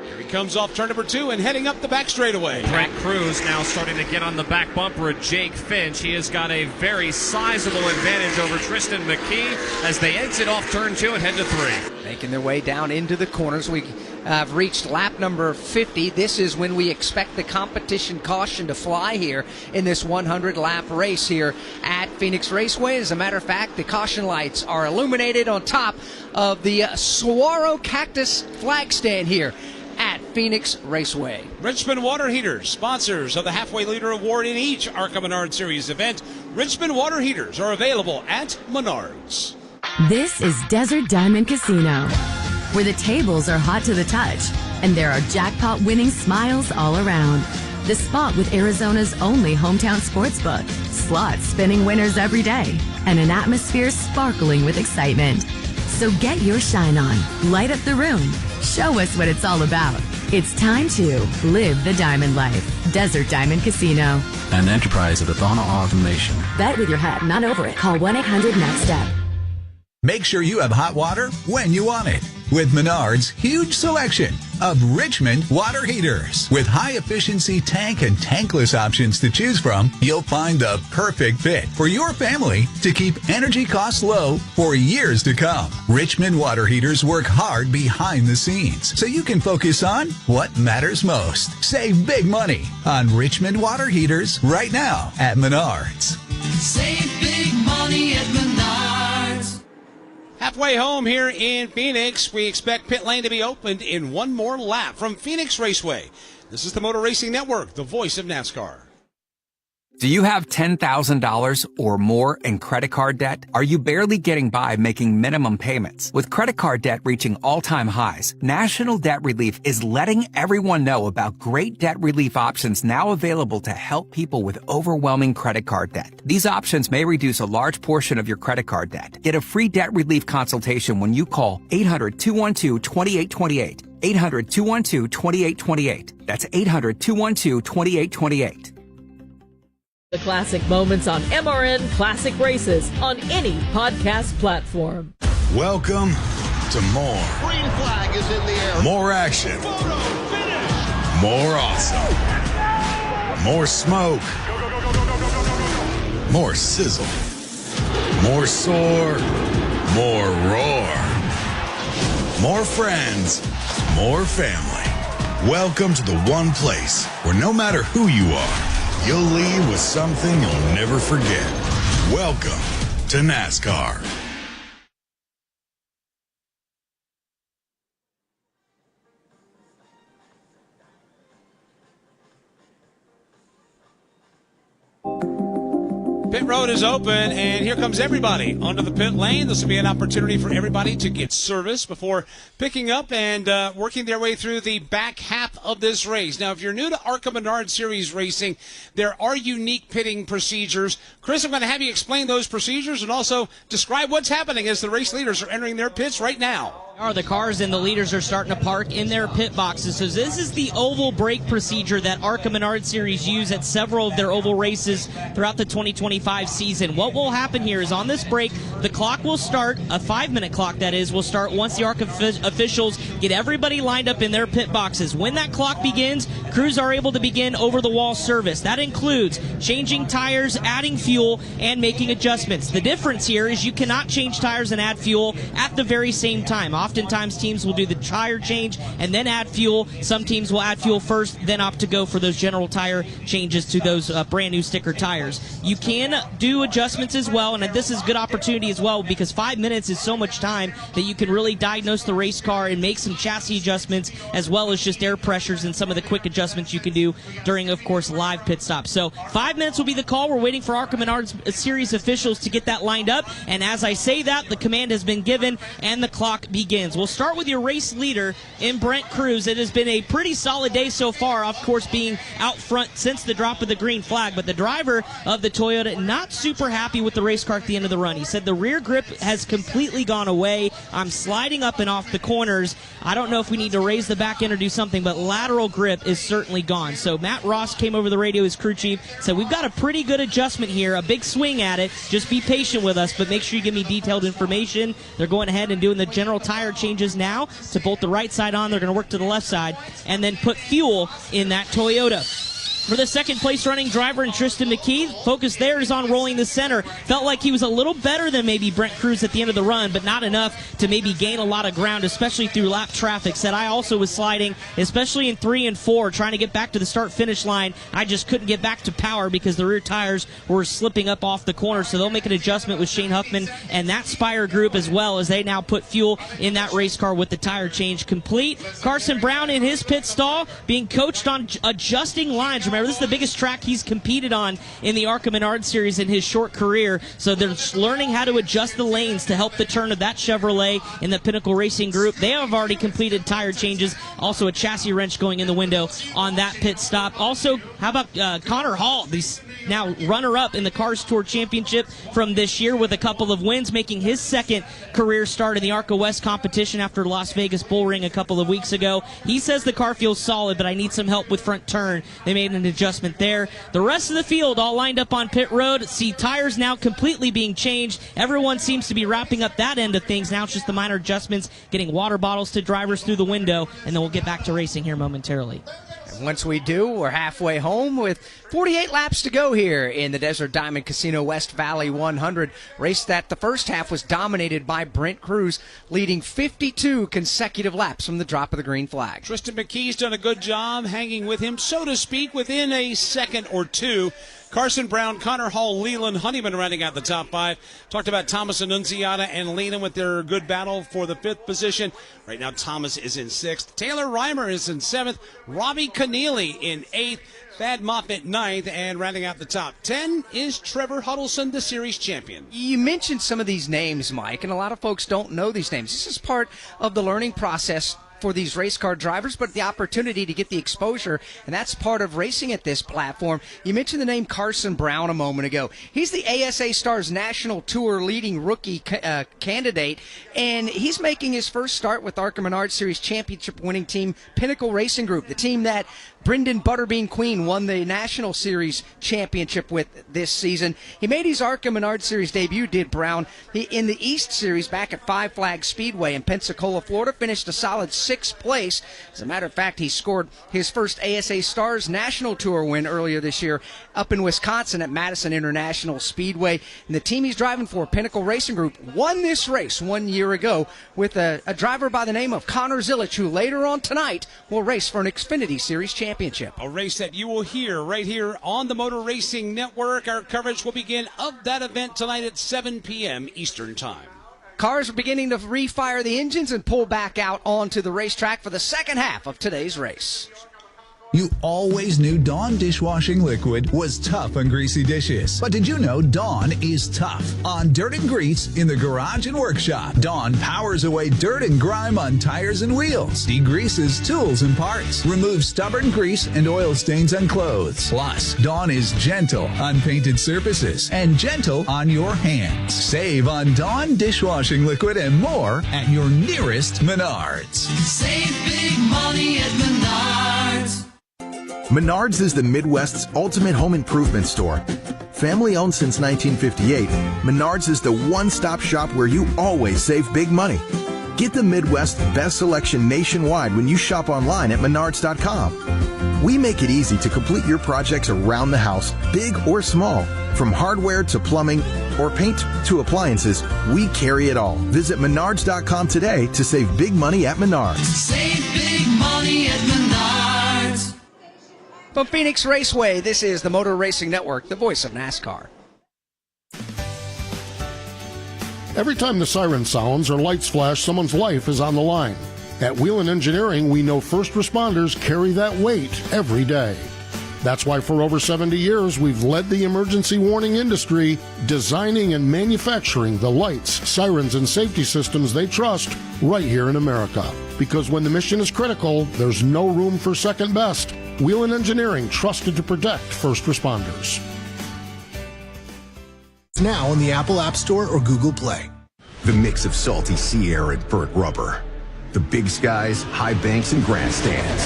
Here he comes off turn number 2 and heading up the back straightaway. Brent Cruz now starting to get on the back bumper of Jake Finch. He has got a very sizable advantage over Tristan McKee as they exit off turn 2 and head to 3. Making their way down into the corners. We have reached lap number 50. This is when we expect the competition caution to fly here in this 100-lap race here at Phoenix Raceway. As a matter of fact, the caution lights are illuminated on top of the saguaro cactus flag stand here at Phoenix Raceway. Richmond Water Heaters, sponsors of the Halfway Leader Award in each ARCA Menards Series event. Richmond Water Heaters are available at Menards. This is Desert Diamond Casino, where the tables are hot to the touch and there are jackpot-winning smiles all around. The spot with Arizona's only hometown sportsbook, slots spinning winners every day, and an atmosphere sparkling with excitement. So get your shine on, light up the room, show us what it's all about. It's time to live the diamond life. Desert Diamond Casino. An enterprise of Athana Automation. Bet with your head, not over it. Call 1-800-NEXT-STEP. Make sure you have hot water when you want it. With Menards' huge selection of Richmond water heaters. With high-efficiency tank and tankless options to choose from, you'll find the perfect fit for your family to keep energy costs low for years to come. Richmond water heaters work hard behind the scenes, so you can focus on what matters most. Save big money on Richmond water heaters right now at Menards. Save big money at Menards. Halfway home here in Phoenix, we expect pit lane to be opened in 1 more lap from Phoenix Raceway. This is the Motor Racing Network, the voice of NASCAR. Do you have $10,000 or more in credit card debt? Are you barely getting by making minimum payments? With credit card debt reaching all-time highs, National Debt Relief is letting everyone know about great debt relief options now available to help people with overwhelming credit card debt. These options may reduce a large portion of your credit card debt. Get a free debt relief consultation when you call 800-212-2828. 800-212-2828. That's 800-212-2828. The classic moments on MRN Classic Races on any podcast platform. Welcome to more. Green flag is in the air. More action. Photo finish. More awesome. More smoke. More sizzle. More soar. More roar. More friends. More family. Welcome to the one place where no matter who you are, you'll leave with something you'll never forget. Welcome to NASCAR. Pit road is open, and here comes everybody onto the pit lane. This will be an opportunity for everybody to get service before picking up and working their way through the back half of this race. Now, if you're new to ARCA Menards Series racing, there are unique pitting procedures. Chris, I'm going to have you explain those procedures and also describe what's happening as the race leaders are entering their pits right now. The cars and the leaders are starting to park in their pit boxes. So this is the oval brake procedure that ARCA Menards Series use at several of their oval races throughout the 2025 season. What will happen here is on this break, the clock will start, a 5-minute clock that is, will start once the ARCA officials get everybody lined up in their pit boxes. When that clock begins, crews are able to begin over-the-wall service. That includes changing tires, adding fuel, and making adjustments. The difference here is you cannot change tires and add fuel at the very same time. Oftentimes, teams will do the tire change and then add fuel. Some teams will add fuel first, then opt to go for those general tire changes to those brand new sticker tires. You can do adjustments as well, and this is a good opportunity as well because 5 minutes is so much time that you can really diagnose the race car and make some chassis adjustments as well as just air pressures and some of the quick adjustments you can do during, of course, live pit stops. So 5 minutes will be the call. We're waiting for ARCA Menards series officials to get that lined up, and as I say that, the command has been given and the clock begins. We'll start with your race leader in Brent Cruz. It has been a pretty solid day so far, of course, being out front since the drop of the green flag, but the driver of the Toyota not super happy with the race car at the end of the run. He said the rear grip has completely gone away. I'm sliding up and off the corners. I don't know if we need to raise the back end or do something, but lateral grip is certainly gone. So Matt Ross came over the radio, his crew chief, said we've got a pretty good adjustment here, a big swing at it. Just be patient with us, but make sure you give me detailed information. They're going ahead and doing the general tire changes now to bolt the right side on. They're going to work to the left side and then put fuel in that Toyota. For the second place running driver in Tristan McKee, focus there is on rolling the center. Felt like he was a little better than maybe Brent Cruz at the end of the run, but not enough to maybe gain a lot of ground, especially through lap traffic. Said I also was sliding, especially in 3 and 4, trying to get back to the start-finish line. I just couldn't get back to power because the rear tires were slipping up off the corner, so they'll make an adjustment with Shane Huffman and that Spire group as well as they now put fuel in that race car with the tire change complete. Carson Brown in his pit stall being coached on adjusting lines. Remember, this is the biggest track he's competed on in the ARCA Menards series in his short career, so they're learning how to adjust the lanes to help the turn of that Chevrolet in the Pinnacle Racing group. They have already completed tire changes, also a chassis wrench going in the window on that pit stop. Also, how about Connor Hall, the now runner-up in the Cars Tour Championship from this year with a couple of wins, making his second career start in the ARCA West competition after Las Vegas Bull Ring a couple of weeks ago. He says the car feels solid, but I need some help with front turn. They made an adjustment there. The rest of the field all lined up on pit road. See tires now completely being changed. Everyone seems to be wrapping up that end of things. Now it's just the minor adjustments, getting water bottles to drivers through the window, and then we'll get back to racing here momentarily. Once we do, we're halfway home with 48 laps to go here in the Desert Diamond Casino West Valley 100 race that the first half was dominated by Brent Cruz, leading 52 consecutive laps from the drop of the green flag. Tristan McKee's done a good job hanging with him, so to speak, within a second or two. Carson Brown, Connor Hall, Leland Honeyman rounding out the top 5. Talked about Thomas Annunziata and Leland with their good battle for the 5th position. Right now, Thomas is in 6th. Taylor Reimer is in 7th. Robbie Keneally in 8th. Thad Moffitt 9th. And rounding out the top 10 is Trevor Huddleston, the series champion. You mentioned some of these names, Mike, and a lot of folks don't know these names. This is part of the learning process for these race car drivers, but the opportunity to get the exposure, and that's part of racing at this platform. You mentioned the name Carson Brown a moment ago. He's the ASA Stars National Tour leading rookie candidate, and he's making his first start with ARCA Menards Series Championship winning team Pinnacle Racing Group, the team that Brendan Butterbean Queen won the National Series Championship with this season. He made his ARCA Menards Series debut, did Brown, in the East Series back at Five Flags Speedway in Pensacola, Florida, finished a solid 6th place. As a matter of fact, he scored his first ASA Stars National Tour win earlier this year up in Wisconsin at Madison International Speedway. And the team he's driving for, Pinnacle Racing Group, won this race 1 year ago with a driver by the name of Connor Zillich, who later on tonight will race for an Xfinity Series championship. A race that you will hear right here on the Motor Racing Network. Our coverage will begin of that event tonight at 7 p.m. Eastern Time. Cars are beginning to refire the engines and pull back out onto the racetrack for the second half of today's race. You always knew Dawn dishwashing liquid was tough on greasy dishes. But did you know Dawn is tough on dirt and grease in the garage and workshop? Dawn powers away dirt and grime on tires and wheels, degreases tools and parts, removes stubborn grease and oil stains on clothes. Plus, Dawn is gentle on painted surfaces and gentle on your hands. Save on Dawn dishwashing liquid and more at your nearest Menards. Save big money at Menards. Menards is the Midwest's ultimate home improvement store. Family owned since 1958, Menards is the one-stop shop where you always save big money. Get the Midwest's best selection nationwide when you shop online at Menards.com. We make it easy to complete your projects around the house, big or small. From hardware to plumbing or paint to appliances, we carry it all. Visit Menards.com today to save big money at Menards. Save big money at Menards. From Phoenix Raceway, this is the Motor Racing Network, the voice of NASCAR. Every time the siren sounds or lights flash, someone's life is on the line. At Whelen Engineering, we know first responders carry that weight every day. That's why for over 70 years, we've led the emergency warning industry, designing and manufacturing the lights, sirens, and safety systems they trust right here in America. Because when the mission is critical, there's no room for second best. Whelen Engineering, trusted to protect first responders. Now in the Apple App Store or Google Play. The mix of salty sea air and burnt rubber. The big skies, high banks, and grandstands.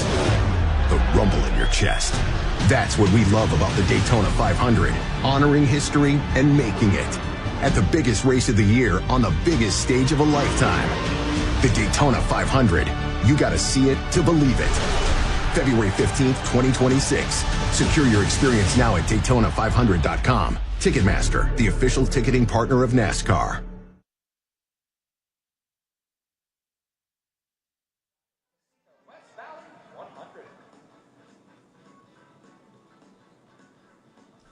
The rumble in your chest. That's what we love about the Daytona 500. Honoring history and making it. At the biggest race of the year on the biggest stage of a lifetime. The Daytona 500. You gotta see it to believe it. February 15th, 2026. Secure your experience now at Daytona500.com. Ticketmaster, the official ticketing partner of NASCAR.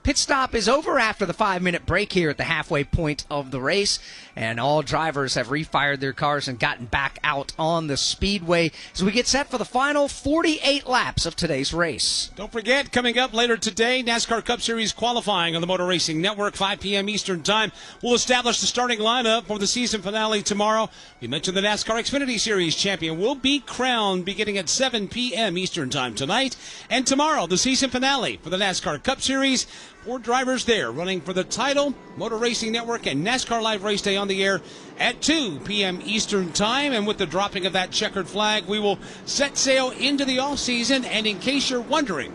Pit stop is over after the 5-minute break here at the halfway point of the race, and all drivers have refired their cars and gotten back out on the speedway as we get set for the final 48 laps of today's race. Don't forget, coming up later today, NASCAR Cup Series qualifying on the Motor Racing Network, 5 p.m. Eastern Time. We'll establish the starting lineup for the season finale tomorrow. We mentioned the NASCAR Xfinity Series champion will be crowned beginning at 7 p.m. Eastern Time tonight. And tomorrow, the season finale for the NASCAR Cup Series. 4 drivers there running for the title. Motor Racing Network and NASCAR Live Race Day on the air at 2 p.m. Eastern Time. And with the dropping of that checkered flag, we will set sail into the offseason. And in case you're wondering,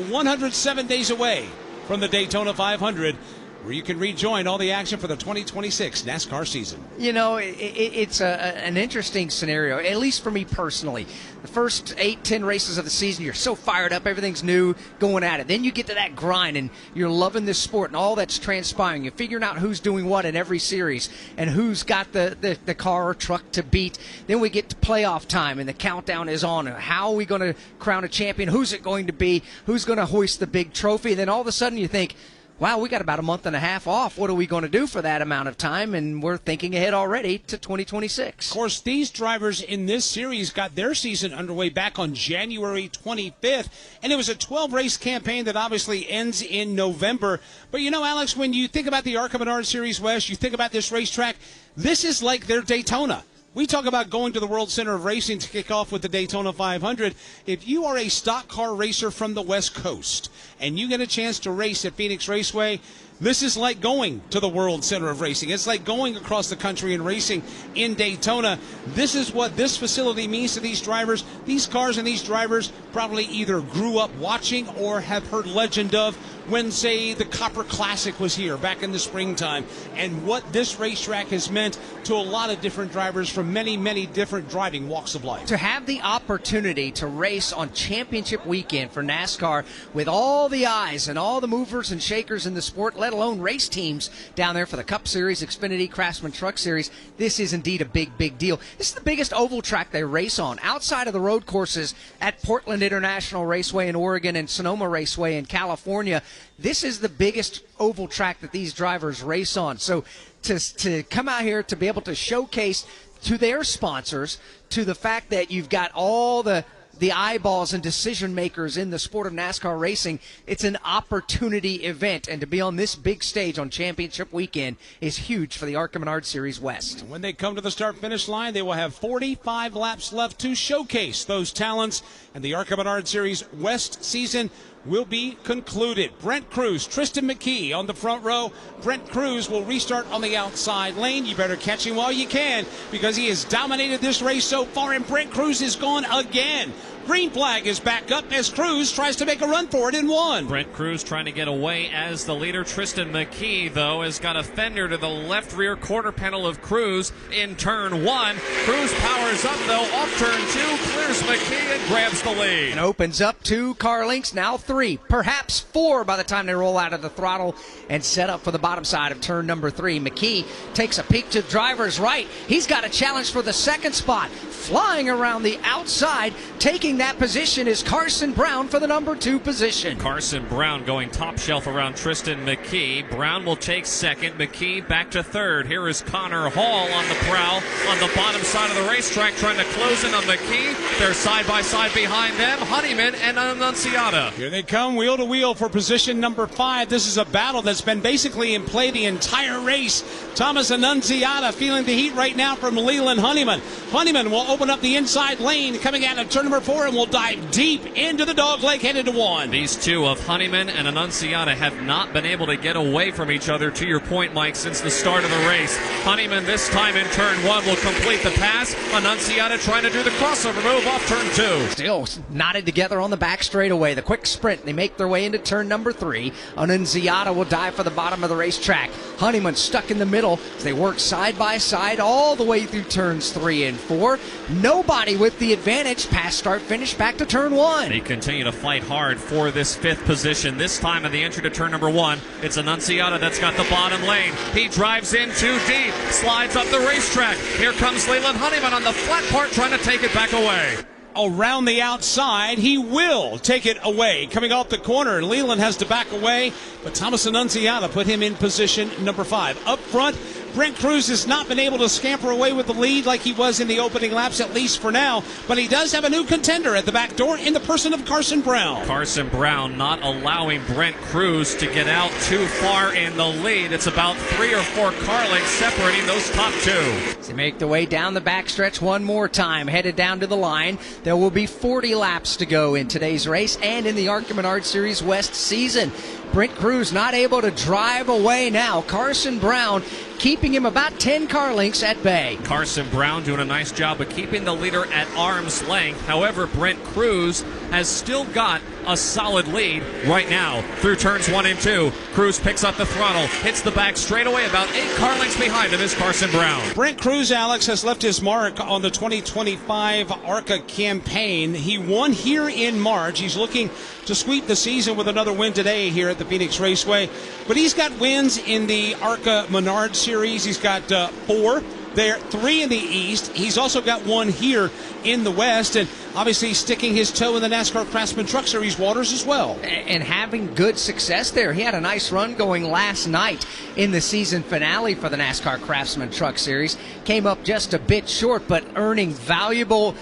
107 days away from the Daytona 500, where you can rejoin all the action for the 2026 NASCAR season. You know, it's an interesting scenario, at least for me personally. The first 8-10 races of the season, you're so fired up, everything's new, going at it. Then you get to that grind, and you're loving this sport and all that's transpiring. You're figuring out who's doing what in every series and who's got the car or truck to beat. Then we get to playoff time, and the countdown is on. How are we going to crown a champion? Who's it going to be? Who's going to hoist the big trophy? And then all of a sudden you think, wow, we got about a month and a half off. What are we going to do for that amount of time? And we're thinking ahead already to 2026. Of course, these drivers in this series got their season underway back on January 25th, and it was a 12-race campaign that obviously ends in November. But you know, Alex, when you think about the ARCA Menards Series West, you think about this racetrack, this is like their Daytona. We talk about going to the World Center of Racing to kick off with the Daytona 500. If you are a stock car racer from the West Coast and you get a chance to race at Phoenix Raceway, this is like going to the World Center of Racing. It's like going across the country and racing in Daytona. This is what this facility means to these drivers. These cars and these drivers probably either grew up watching or have heard legend of when, say, the Copper Classic was here back in the springtime, and what this racetrack has meant to a lot of different drivers from many, many different driving walks of life. To have the opportunity to race on championship weekend for NASCAR with all the eyes and all the movers and shakers in the sport, let alone race teams down there for the Cup Series, Xfinity, Craftsman Truck Series, this is indeed a big, big deal. This is the biggest oval track they race on, outside of the road courses at Portland International Raceway in Oregon and Sonoma Raceway in California. This is the biggest oval track that these drivers race on. So to come out here to be able to showcase to their sponsors, to the fact that you've got all the eyeballs and decision makers in the sport of NASCAR racing, it's an opportunity event, and to be on this big stage on championship weekend is huge for the ARCA Menards Series West. When they come to the start-finish line, they will have 45 laps left to showcase those talents, and the ARCA Menards Series West season will be concluded. Brent Cruz, Tristan McKee on the front row. Brent Cruz will restart on the outside lane. You better catch him while you can, because he has dominated this race so far, and Brent Cruz is gone again. Green flag is back up as Cruz tries to make a run for it in one. Brent Cruz trying to get away as the leader. Tristan McKee, though, has got a fender to the left rear quarter panel of Cruz in turn 1. Cruz powers up, though, off turn 2, clears McKee and grabs the lead. And opens up 2 car lengths, now 3, perhaps 4 by the time they roll out of the throttle and set up for the bottom side of turn number 3. McKee takes a peek to the driver's right. He's got a challenge for the second spot. Flying around the outside, taking that position is Carson Brown for the number 2 position. Carson Brown going top shelf around Tristan McKee. Brown will take second. McKee back to third. Here is Connor Hall on the prowl on the bottom side of the racetrack, trying to close in on McKee. They're side by side behind them, Honeyman and Annunciata. Here they come, wheel to wheel for position number 5. This is a battle that's been basically in play the entire race. Thomas Annunciata feeling the heat right now from Leland Honeyman. Honeyman will open up the inside lane coming out of turn number 4 and will dive deep into the dog leg headed to 1. These two of Honeyman and Annunciata have not been able to get away from each other, to your point, Mike, since the start of the race. Honeyman this time in turn 1 will complete the pass. Annunciata trying to do the crossover move off turn 2. Still knotted together on the back straightaway. The quick sprint. They make their way into turn number 3. Annunciata will dive for the bottom of the racetrack. Honeyman stuck in the middle as they work side by side all the way through turns 3 and 4. Nobody with the advantage. Pass, start, finish back to turn 1. They continue to fight hard for this 5th position. This time in the entry to turn number 1, it's Annunciata that's got the bottom lane. He drives in too deep, slides up the racetrack. Here comes Leland Honeyman on the flat part trying to take it back away. Around the outside, he will take it away. Coming off the corner, Leland has to back away, but Thomas Annunciata put him in position number 5. Up front, Brent Cruz has not been able to scamper away with the lead like he was in the opening laps, at least for now, but he does have a new contender at the back door in the person of Carson Brown. Carson Brown not allowing Brent Cruz to get out too far in the lead. It's about 3 or 4 car lengths separating those top 2. They make their way down the backstretch one more time, headed down to the line. There will be 40 laps to go in today's race and in the ARCA Menards Series West season. Brent Cruz not able to drive away now. Carson Brown keeping him about 10 car lengths at bay. Carson Brown doing a nice job of keeping the leader at arm's length. However, Brent Cruz has still got a solid lead right now through turns 1 and 2. Cruz picks up the throttle, hits the back straightaway. About 8 car lengths behind him is Carson Brown. Brent Cruz, Alex, has left his mark on the 2025 ARCA campaign. He won here in March. He's looking to sweep the season with another win today here at the Phoenix Raceway. But he's got wins in the ARCA Menards Series. He's got 4 there, 3 in the East. He's also got 1 here in the West, and obviously sticking his toe in the NASCAR Craftsman Truck Series waters as well. And having good success there. He had a nice run going last night in the season finale for the NASCAR Craftsman Truck Series. Came up just a bit short, but earning valuable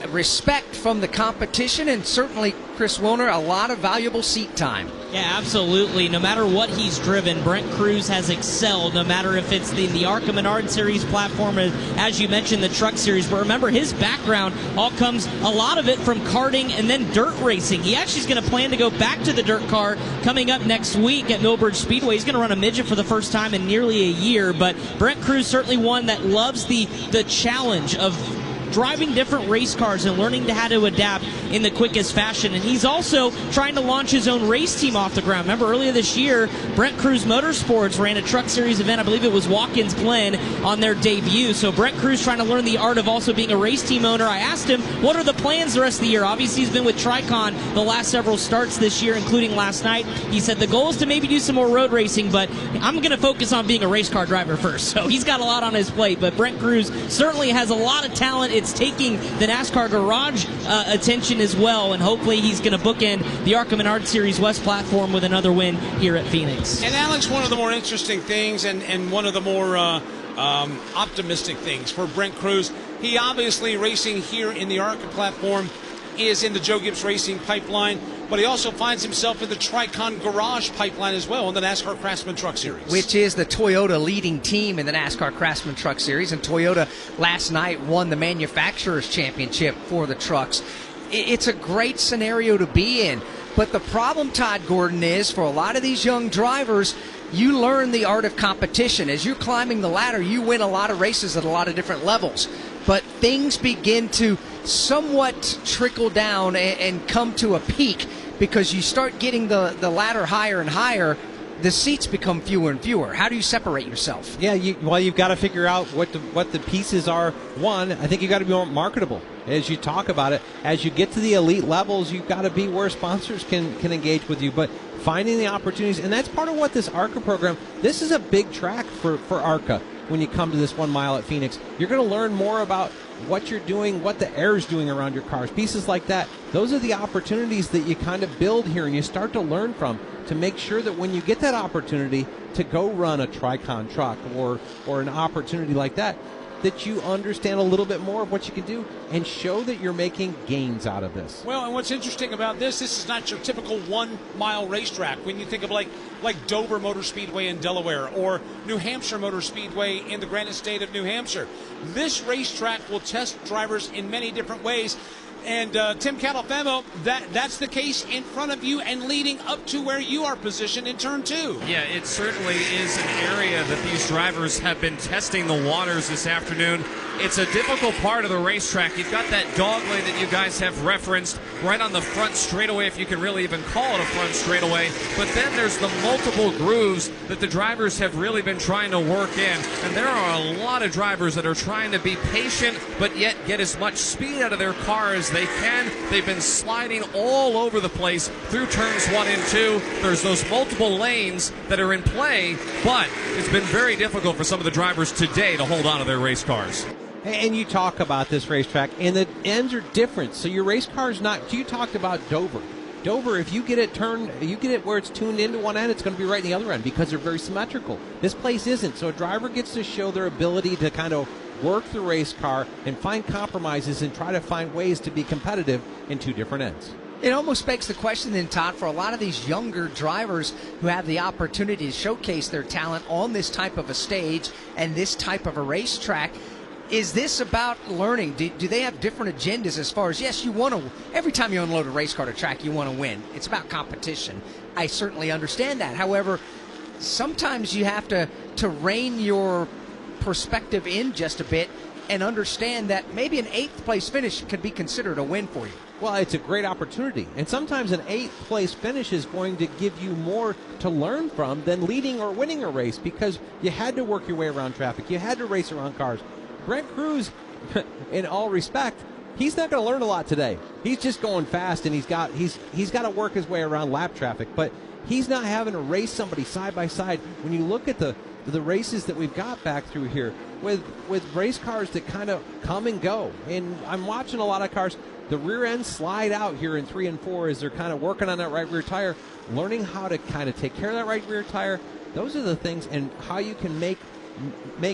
respect from the competition, and certainly, Chris Wilner, a lot of valuable seat time. Yeah, absolutely. No matter what he's driven, Brent Cruz has excelled, no matter if it's the ARCA Menards Series platform, as you mentioned, the Truck Series. But remember, his background all comes, a lot of it, from karting and then dirt racing. He actually is going to plan to go back to the dirt car coming up next week at Millbridge Speedway. He's going to run a midget for the first time in nearly a year. But Brent Cruz certainly one that loves the challenge of driving different race cars and learning how to adapt in the quickest fashion. And he's also trying to launch his own race team off the ground. Remember, earlier this year, Brent Cruz Motorsports ran a Truck Series event. I believe it was Watkins Glen on their debut. So Brent Cruz trying to learn the art of also being a race team owner. I asked him, what are the plans the rest of the year? Obviously, he's been with Tricon the last several starts this year, including last night. He said the goal is to maybe do some more road racing, but I'm going to focus on being a race car driver first. So he's got a lot on his plate, but Brent Cruz certainly has a lot of talent. It's taking the NASCAR Garage attention as well, and hopefully he's going to bookend the ARCA Menards Series West platform with another win here at Phoenix. And Alex, one of the more interesting things and one of the more optimistic things for Brent Cruz, he obviously racing here in the ARCA platform is in the Joe Gibbs Racing pipeline, but he also finds himself in the Tricon Garage pipeline as well in the NASCAR Craftsman Truck Series, which is the Toyota leading team in the NASCAR Craftsman Truck Series. And Toyota last night won the Manufacturers Championship for the trucks. It's a great scenario to be in. But the problem, Todd Gordon, is for a lot of these young drivers, you learn the art of competition. As you're climbing the ladder, you win a lot of races at a lot of different levels. But things begin to somewhat trickle down and come to a peak because you start getting the ladder higher and higher, the seats become fewer and fewer. How do you separate yourself? Yeah, you've got to figure out what the pieces are. One, I think you got to be more marketable as you talk about it. As you get to the elite levels, you've got to be where sponsors can engage with you. But finding the opportunities, and that's part of what this ARCA program, this is a big track for ARCA. When you come to this 1 mile at Phoenix, you're going to learn more about what you're doing, what the air is doing around your cars, pieces like that. Those are the opportunities that you kind of build here and you start to learn from to make sure that when you get that opportunity to go run a Tricon truck or an opportunity like that, that you understand a little bit more of what you can do and show that you're making gains out of this. Well, and what's interesting about this is not your typical 1 mile racetrack. When you think of like Dover Motor Speedway in Delaware or New Hampshire Motor Speedway in the Granite State of New Hampshire, this racetrack will test drivers in many different ways. And Tim Califano, that's the case in front of you and leading up to where you are positioned in turn 2. Yeah, it certainly is an area that these drivers have been testing the waters this afternoon. It's a difficult part of the racetrack. You've got that dog lane that you guys have referenced right on the front straightaway, if you can really even call it a front straightaway. But then there's the multiple grooves that the drivers have really been trying to work in. And there are a lot of drivers that are trying to be patient, but yet get as much speed out of their car as they can. They've been sliding all over the place through turns 1 and 2. There's those multiple lanes that are in play, but it's been very difficult for some of the drivers today to hold on to their race cars. And you talk about this racetrack, and the ends are different. So your race car is not. You talked about Dover. Dover, if you get it turned, you get it where it's tuned into one end, it's going to be right in the other end because they're very symmetrical. This place isn't. So a driver gets to show their ability to kind of work the race car and find compromises and try to find ways to be competitive in 2 different ends. It almost begs the question then, Todd, for a lot of these younger drivers who have the opportunity to showcase their talent on this type of a stage and this type of a racetrack, is this about learning? Do they have different agendas as far as, yes, you want to, every time you unload a race car to track, you want to win. It's about competition. I certainly understand that. However, sometimes you have to rein your perspective in just a bit and understand that maybe an 8th place finish could be considered a win for you. Well, it's a great opportunity. And sometimes an 8th place finish is going to give you more to learn from than leading or winning a race because you had to work your way around traffic. You had to race around cars. Brent Cruz, in all respect, he's not going to learn a lot today. He's just going fast, and he's got to work his way around lap traffic. But he's not having to race somebody side by side. When you look at the races that we've got back through here with race cars that kind of come and go, and I'm watching a lot of cars, the rear end slide out here in 3 and 4 as they're kind of working on that right rear tire, learning how to kind of take care of that right rear tire. Those are the things, and how you can make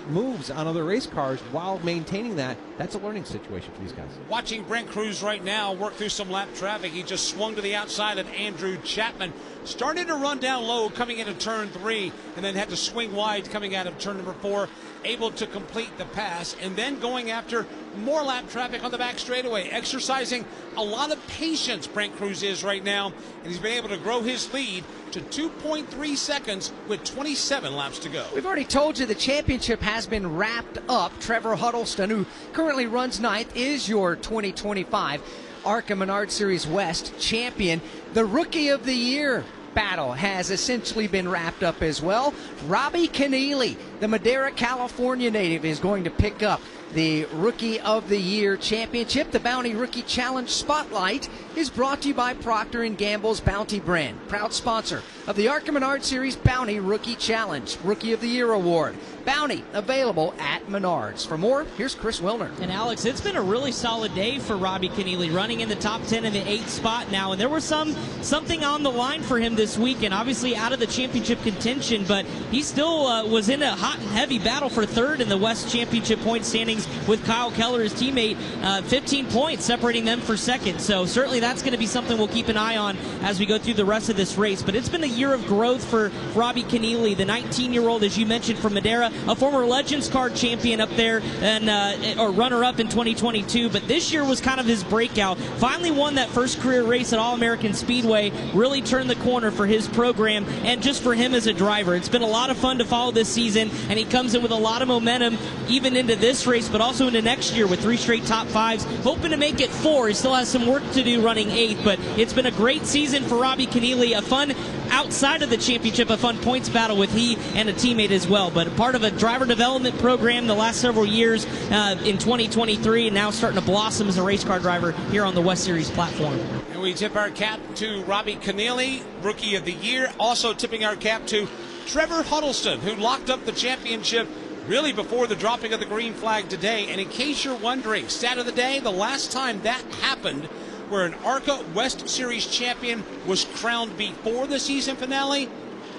moves on other race cars while maintaining that. That's a learning situation for these guys. Watching Brent Cruz right now work through some lap traffic. He just swung to the outside of Andrew Chapman. Started to run down low coming into turn 3 and then had to swing wide coming out of turn number 4. Able to complete the pass and then going after more lap traffic on the back straightaway. Exercising a lot of patience, Brent Cruz is right now, and he's been able to grow his lead to 2.3 seconds with 27 laps to go. We've already told you the championship has been wrapped up. Trevor Huddleston, who currently runs 9th, is your 2025 ARCA Menards Series West champion. The Rookie of the Year battle has essentially been wrapped up as well. Robbie Keneally, the Madera, California native, is going to pick up the Rookie of the Year championship. The Bounty Rookie Challenge Spotlight is brought to you by Procter & Gamble's Bounty brand, proud sponsor of the ARCA Menards Series Bounty Rookie Challenge Rookie of the Year Award. Bounty available at Menards. For more, here's Chris Wilner. And Alex, it's been a really solid day for Robbie Keneally, running in the top 10 in the 8th spot now, and there was something on the line for him this weekend. Obviously out of the championship contention, but he still was in a hot and heavy battle for 3rd in the West Championship point standings with Kyle Keller, his teammate, 15 points separating them for 2nd. So certainly that's going to be something we'll keep an eye on as we go through the rest of this race. But it's been a year of growth for Robbie Keneally, the 19-year-old, as you mentioned, from Madera, a former Legends Card champion up there and or runner-up in 2022. But this year was kind of his breakout. Finally won that first career race at All-American Speedway. Really turned the corner for his program and just for him as a driver. It's been a lot of fun to follow this season, and he comes in with a lot of momentum even into this race, but also into next year with 3 straight top 5s, hoping to make it 4. He still has some work to do running 8th, but it's been a great season for Robbie Keneally, a fun, outside of the championship, a fun points battle with he and a teammate as well, but part of a driver development program the last several years in 2023, and now starting to blossom as a race car driver here on the West Series platform. And we tip our cap to Robbie Keneally, Rookie of the Year. Also tipping our cap to Trevor Huddleston, who locked up the championship really before the dropping of the green flag today. And in case you're wondering, stat of the day, the last time that happened where an ARCA West Series champion was crowned before the season finale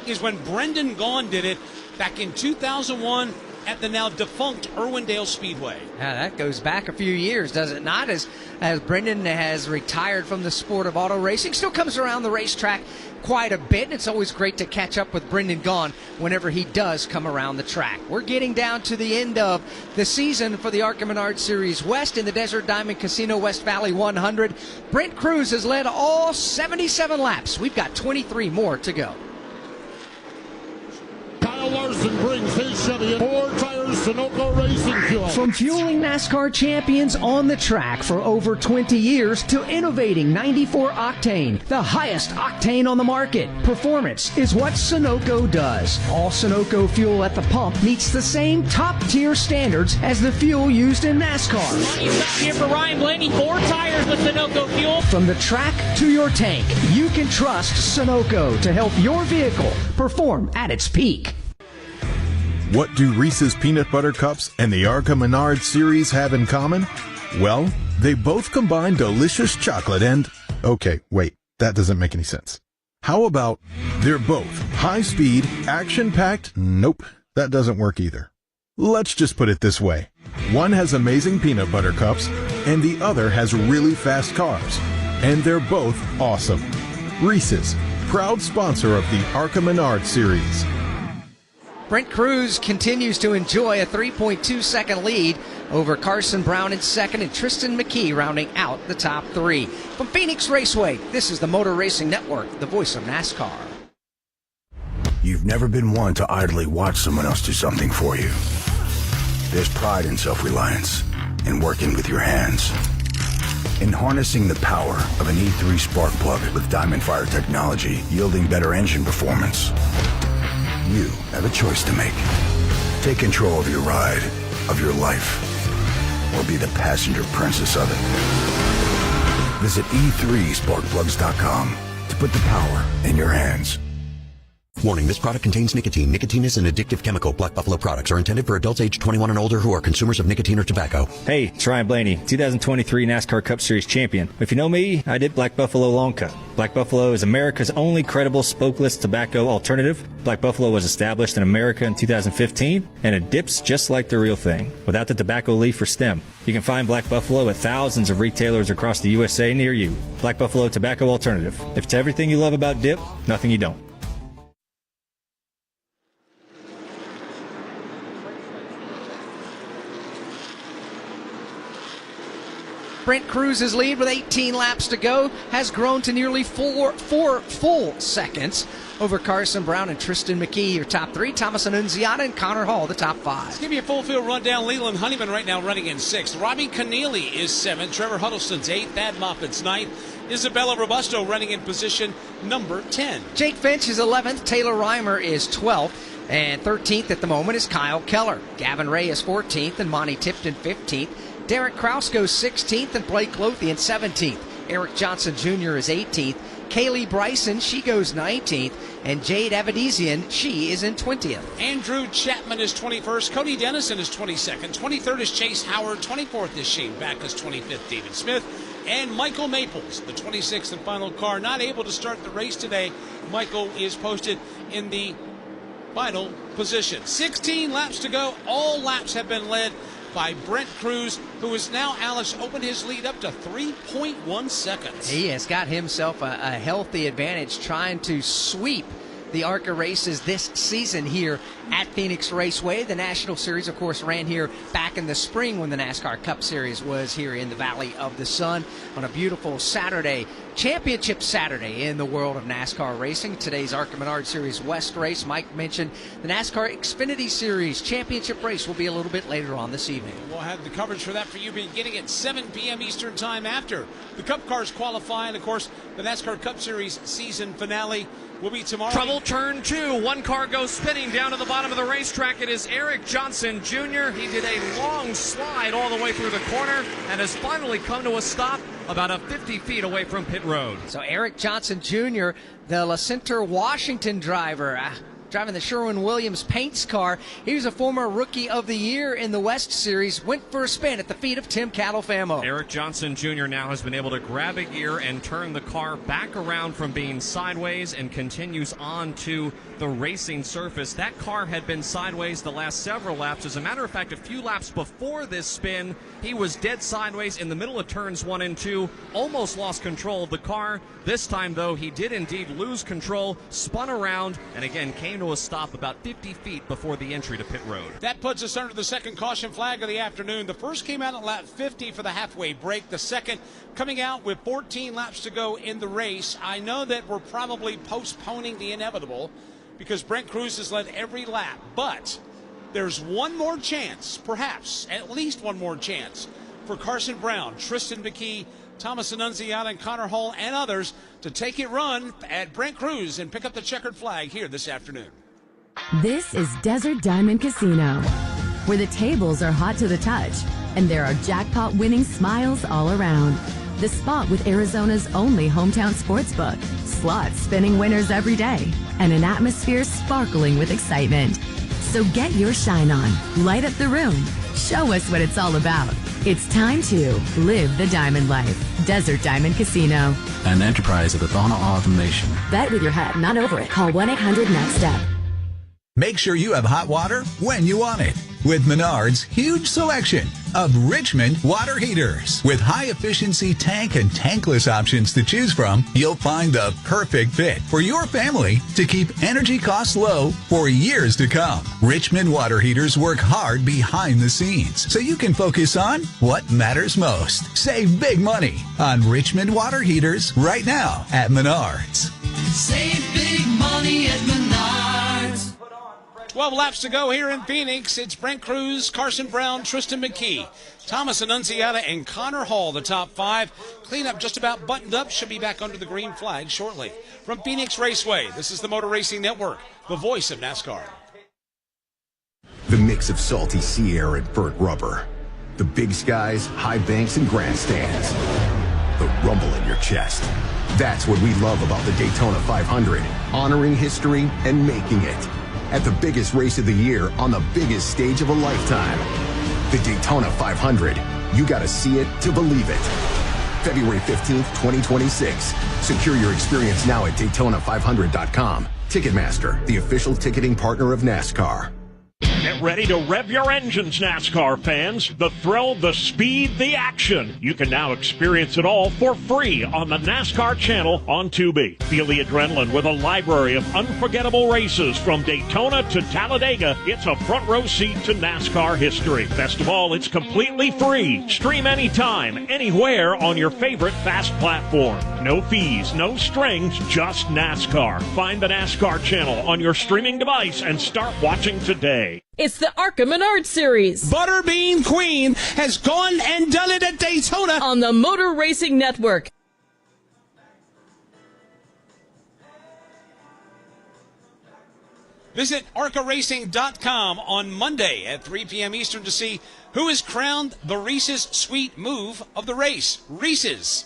is when Brendan Gaughan did it back in 2001 at the now defunct Irwindale Speedway. Yeah, that goes back a few years, does it not? As Brendan has retired from the sport of auto racing, still comes around the racetrack quite a bit, and it's always great to catch up with Brendan Gaughan whenever he does come around the track. We're getting down to the end of the season for the ARCA Menards Series West in the Desert Diamond Casino West Valley 100. Brent Cruz has led all 77 laps. We've got 23 more to go. Larson brings his Chevy 4 tires Sunoco Racing Fuel. From fueling NASCAR champions on the track for over 20 years to innovating 94 octane, the highest octane on the market. Performance is what Sunoco does. All Sunoco fuel at the pump meets the same top-tier standards as the fuel used in NASCAR. Here for Ryan Blaney, 4 tires with Sunoco fuel. From the track to your tank, you can trust Sunoco to help your vehicle perform at its peak. What do Reese's Peanut Butter Cups and the ARCA Menards Series have in common? Well, they both combine delicious chocolate and... Okay, wait, that doesn't make any sense. How about they're both high-speed, action-packed... Nope, that doesn't work either. Let's just put it this way. One has amazing peanut butter cups, and the other has really fast cars. And they're both awesome. Reese's, proud sponsor of the ARCA Menards Series. Brent Cruz continues to enjoy a 3.2-second lead over Carson Brown in second and Tristan McKee rounding out the top 3. From Phoenix Raceway, this is the Motor Racing Network, the voice of NASCAR. You've never been one to idly watch someone else do something for you. There's pride in self-reliance, in working with your hands, in harnessing the power of an E3 spark plug with Diamond Fire technology, yielding better engine performance. You have a choice to make. Take control of your ride, of your life, or be the passenger princess of it. Visit e3sparkplugs.com to put the power in your hands. Warning, this product contains nicotine. Nicotine is an addictive chemical. Black Buffalo products are intended for adults age 21 and older who are consumers of nicotine or tobacco. Hey, it's Ryan Blaney, 2023 NASCAR Cup Series champion. If you know me, I did Black Buffalo Long Cut. Black Buffalo is America's only credible smokeless tobacco alternative. Black Buffalo was established in America in 2015, and it dips just like the real thing, without the tobacco leaf or stem. You can find Black Buffalo at thousands of retailers across the USA near you. Black Buffalo Tobacco Alternative. If it's everything you love about dip, nothing you don't. Brent Cruz's lead with 18 laps to go has grown to nearly 4 full seconds over Carson Brown and Tristan McKee, your top 3. Thomas Annunziata and Connor Hall, the top 5. Let's give you a full field rundown. Leland Honeyman right now running in 6th. Robbie Keneally is 7th. Trevor Huddleston's 8th. Thad Moffitt's 9th. Isabella Robusto running in position number 10. Jake Finch is 11th. Taylor Reimer is 12th. And 13th at the moment is Kyle Keller. Gavin Ray is 14th and Monty Tipton 15th. Derek Kraus goes 16th and Blake Lothian 17th. Eric Johnson Jr. is 18th. Kaylee Bryson, she goes 19th. And Jade Avedizian, she is in 20th. Andrew Chapman is 21st. Cody Dennison is 22nd. 23rd is Chase Howard. 24th is Shane Backus. 25th, David Smith. And Michael Maples, the 26th and final car, not able to start the race today. Michael is posted in the final position. 16 laps to go. All laps have been led by Brent Cruz, who is now, Alice, opened his lead up to 3.1 seconds. He has got himself a healthy advantage trying to sweep the ARCA races this season here at Phoenix Raceway. The National Series, of course, ran here back in the spring when the NASCAR Cup Series was here in the Valley of the Sun on a beautiful Saturday Championship Saturday in the world of NASCAR racing. Today's ARCA Menards Series West race. Mike mentioned the NASCAR Xfinity Series Championship race will be a little bit later on this evening. We'll have the coverage for that for you beginning at 7 p.m. Eastern Time after the Cup cars qualify. And, of course, the NASCAR Cup Series season finale will be tomorrow. Trouble turn 2. One car goes spinning down to the bottom of the racetrack. It is Eric Johnson Jr. He did a long slide all the way through the corner and has finally come to a stop about 50 feet away from pit road. So Eric Johnson Jr., the La Center, Washington driver, driving the Sherwin-Williams Paints car. He was a former Rookie of the Year in the West Series. Went for a spin at the feet of Tim Catalfamo. Eric Johnson Jr. now has been able to grab a gear and turn the car back around from being sideways and continues on to the racing surface. That car had been sideways the last several laps. As a matter of fact, a few laps before this spin, he was dead sideways in the middle of turns 1 and 2, almost lost control of the car. This time, though, he did indeed lose control, spun around, and again came to a stop about 50 feet before the entry to pit road. That puts us under the second caution flag of the afternoon. The first came out at lap 50 for the halfway break. The second coming out with 14 laps to go in the race. I know that we're probably postponing the inevitable because Brent Cruz has led every lap, but there's one more chance, perhaps at least one more chance, for Carson Brown, Tristan McKee, Thomas Annunziata, and Connor Hall and others to take it run at Brent Cruz and pick up the checkered flag here this afternoon. This is Desert Diamond Casino, where the tables are hot to the touch and there are jackpot winning smiles all around. The spot with Arizona's only hometown sportsbook, slots spinning winners every day, and an atmosphere sparkling with excitement. So get your shine on, light up the room, show us what it's all about. It's time to live the diamond life. Desert Diamond Casino. An enterprise of the Thana Automation. Bet with your head, not over it. Call 1-800-NEXT-STEP. Make sure you have hot water when you want it. With Menards' huge selection of Richmond water heaters. With high-efficiency tank and tankless options to choose from, you'll find the perfect fit for your family to keep energy costs low for years to come. Richmond water heaters work hard behind the scenes, so you can focus on what matters most. Save big money on Richmond water heaters right now at Menards. Save big money at Menards. 12 laps to go here in Phoenix. It's Brent Cruz, Carson Brown, Tristan McKee, Thomas Annunziata, and Connor Hall, the top 5. Cleanup just about buttoned up. Should be back under the green flag shortly. From Phoenix Raceway, this is the Motor Racing Network, the voice of NASCAR. The mix of salty sea air and burnt rubber. The big skies, high banks, and grandstands. The rumble in your chest. That's what we love about the Daytona 500. Honoring history and making it. At the biggest race of the year on the biggest stage of a lifetime. The Daytona 500. You gotta see it to believe it. February 15th, 2026. Secure your experience now at Daytona500.com. Ticketmaster, the official ticketing partner of NASCAR. Get ready to rev your engines, NASCAR fans. The thrill, the speed, the action. You can now experience it all for free on the NASCAR channel on Tubi. Feel the adrenaline with a library of unforgettable races from Daytona to Talladega. It's a front row seat to NASCAR history. Best of all, it's completely free. Stream anytime, anywhere on your favorite fast platform. No fees, no strings, just NASCAR. Find the NASCAR channel on your streaming device and start watching today. It's the ARCA Menards Series. Butterbean Queen has gone and done it at Daytona on the Motor Racing Network. Visit ARCARacing.com on Monday at 3 p.m. Eastern to see who is crowned the Reese's Sweet Move of the race. Reese's,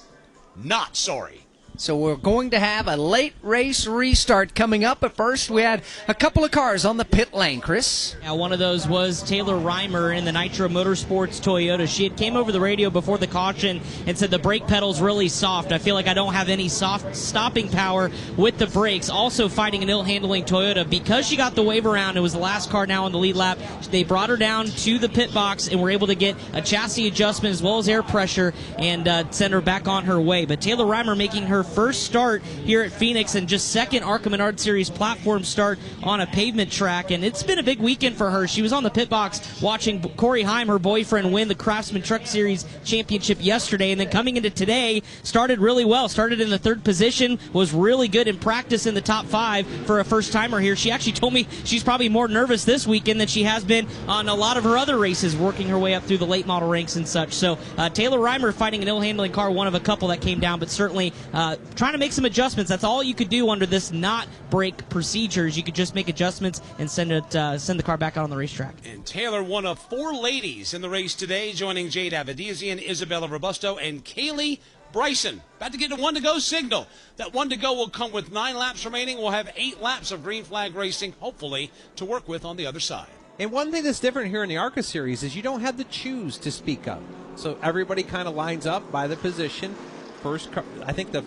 not sorry. So we're going to have a late race restart coming up. But first, we had a couple of cars on the pit lane, Chris. Yeah, one of those was Taylor Reimer in the Nitro Motorsports Toyota. She had came over the radio before the caution and said the brake pedal's really soft. I feel like I don't have any soft stopping power with the brakes. Also fighting an ill-handling Toyota. Because she got the wave around, it was the last car now on the lead lap. They brought her down to the pit box and were able to get a chassis adjustment as well as air pressure and send her back on her way. But Taylor Reimer making her first start here at Phoenix and just second ARCA Menards Series platform start on a pavement track. And it's been a big weekend for her. She was on the pit box watching Corey Heim, her boyfriend, win the Craftsman Truck Series championship yesterday. And then coming into today, started really well. Started in the third position, was really good in practice in the top 5 for a first-timer here. She actually told me she's probably more nervous this weekend than she has been on a lot of her other races, working her way up through the late model ranks and such. So Taylor Reimer fighting an ill-handling car, one of a couple that came down, but certainly trying to make some adjustments. That's all you could do under this not brake procedures. You could just make adjustments and send the car back out on the racetrack. And Taylor, one of 4 ladies in the race today, joining Jade Avedizian, Isabella Robusto, and Kaylee Bryson. About to get a 1-to-go signal. That 1-to-go will come with 9 laps remaining. We'll have 8 laps of green flag racing, hopefully, to work with on the other side. And one thing that's different here in the ARCA series is you don't have the choose to speak up. So everybody kind of lines up by the position. First, I think the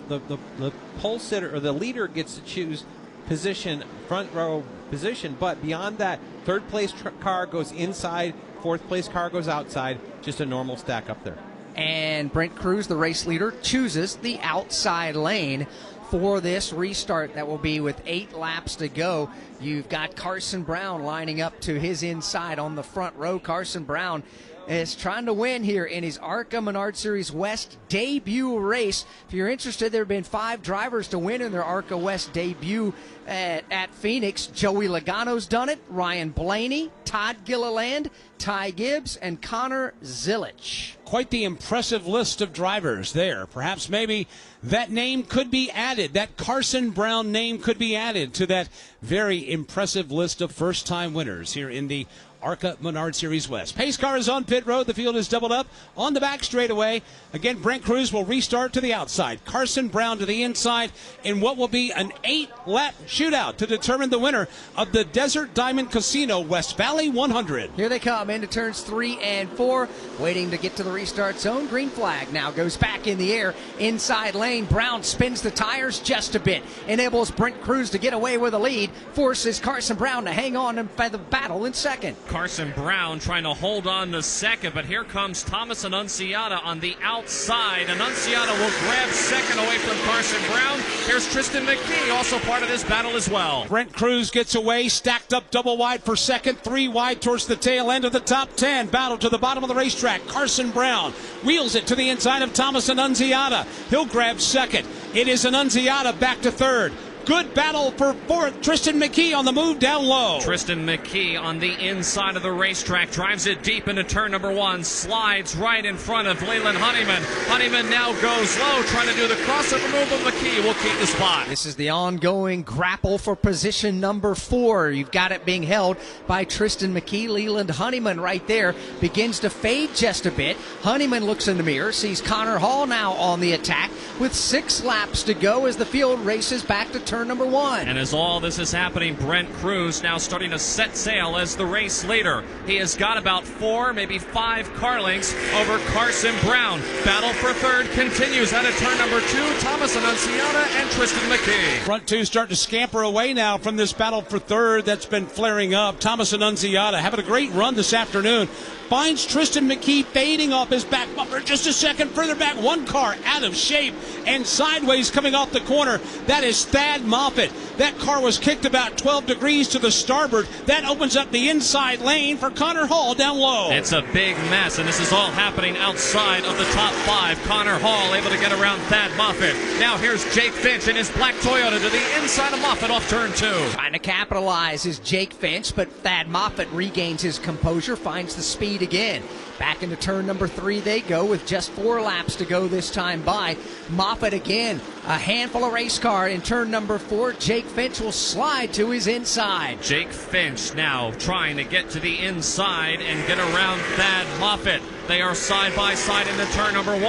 pole sitter or the leader gets to choose position, front row position. But beyond that, third place car goes inside, fourth place car goes outside. Just a normal stack up there. And Brent Cruz, the race leader, chooses the outside lane for this restart that will be with 8 laps to go. You've got Carson Brown lining up to his inside on the front row. Carson Brown is trying to win here in his ARCA Menards Series West debut race. If you're interested, there have been 5 drivers to win in their ARCA West debut at Phoenix. Joey Logano's done it, Ryan Blaney, Todd Gilliland, Ty Gibbs, and Connor Zilich. Quite the impressive list of drivers there. Perhaps maybe that name could be added, that Carson Brown name could be added to that very impressive list of first-time winners here in the ARCA Menards Series West. Pace car is on pit road. The field is doubled up on the back straightaway. Again, Brent Cruz will restart to the outside. Carson Brown to the inside in what will be an 8-lap shootout to determine the winner of the Desert Diamond Casino West Valley 100. Here they come into turns 3 and 4, waiting to get to the restart zone. Green flag now goes back in the air. Inside lane, Brown spins the tires just a bit, enables Brent Cruz to get away with a lead, forces Carson Brown to hang on by the battle in second. Carson Brown trying to hold on to second, but here comes Thomas Annunziata on the outside. Annunziata will grab second away from Carson Brown. Here's Tristan McKee, also part of this battle as well. Brent Cruz gets away, stacked up double wide for second, 3 wide towards the tail end of the top 10. Battle to the bottom of the racetrack. Carson Brown wheels it to the inside of Thomas Annunziata. He'll grab second. It is Annunziata back to third. Good battle for fourth. Tristan McKee on the move down low. Tristan McKee on the inside of the racetrack. Drives it deep into turn number 1. Slides right in front of Leland Honeyman. Honeyman now goes low, trying to do the crossover move, but McKee will keep the spot. This is the ongoing grapple for position number 4. You've got it being held by Tristan McKee. Leland Honeyman right there begins to fade just a bit. Honeyman looks in the mirror, sees Connor Hall now on the attack with 6 laps to go as the field races back to turn number 1. And as all this is happening, Brent Cruz now starting to set sail as the race leader. He has got about 4, maybe 5 car lengths over Carson Brown. Battle for third continues out of turn number 2. Thomas Annunziata and Tristan McKee. Front 2 starting to scamper away now from this battle for third that's been flaring up. Thomas Annunziata having a great run this afternoon. Finds Tristan McKee fading off his back bumper just a second further back. One car out of shape and sideways coming off the corner. That is Thad Moffitt. That car was kicked about 12 degrees to the starboard. That opens up the inside lane for Connor Hall down low. It's a big mess, and this is all happening outside of the top 5. Connor Hall able to get around Thad Moffitt. Now here's Jake Finch in his black Toyota to the inside of Moffitt off turn 2. Trying to capitalize is Jake Finch, but Thad Moffitt regains his composure, finds the speed again. Back into turn number 3 they go with just 4 laps to go this time by. Moffitt again, a handful of race car in turn number 4. Jake Finch will slide to his inside. Jake Finch now trying to get to the inside and get around Thad Moffitt. They are side by side into turn number 1.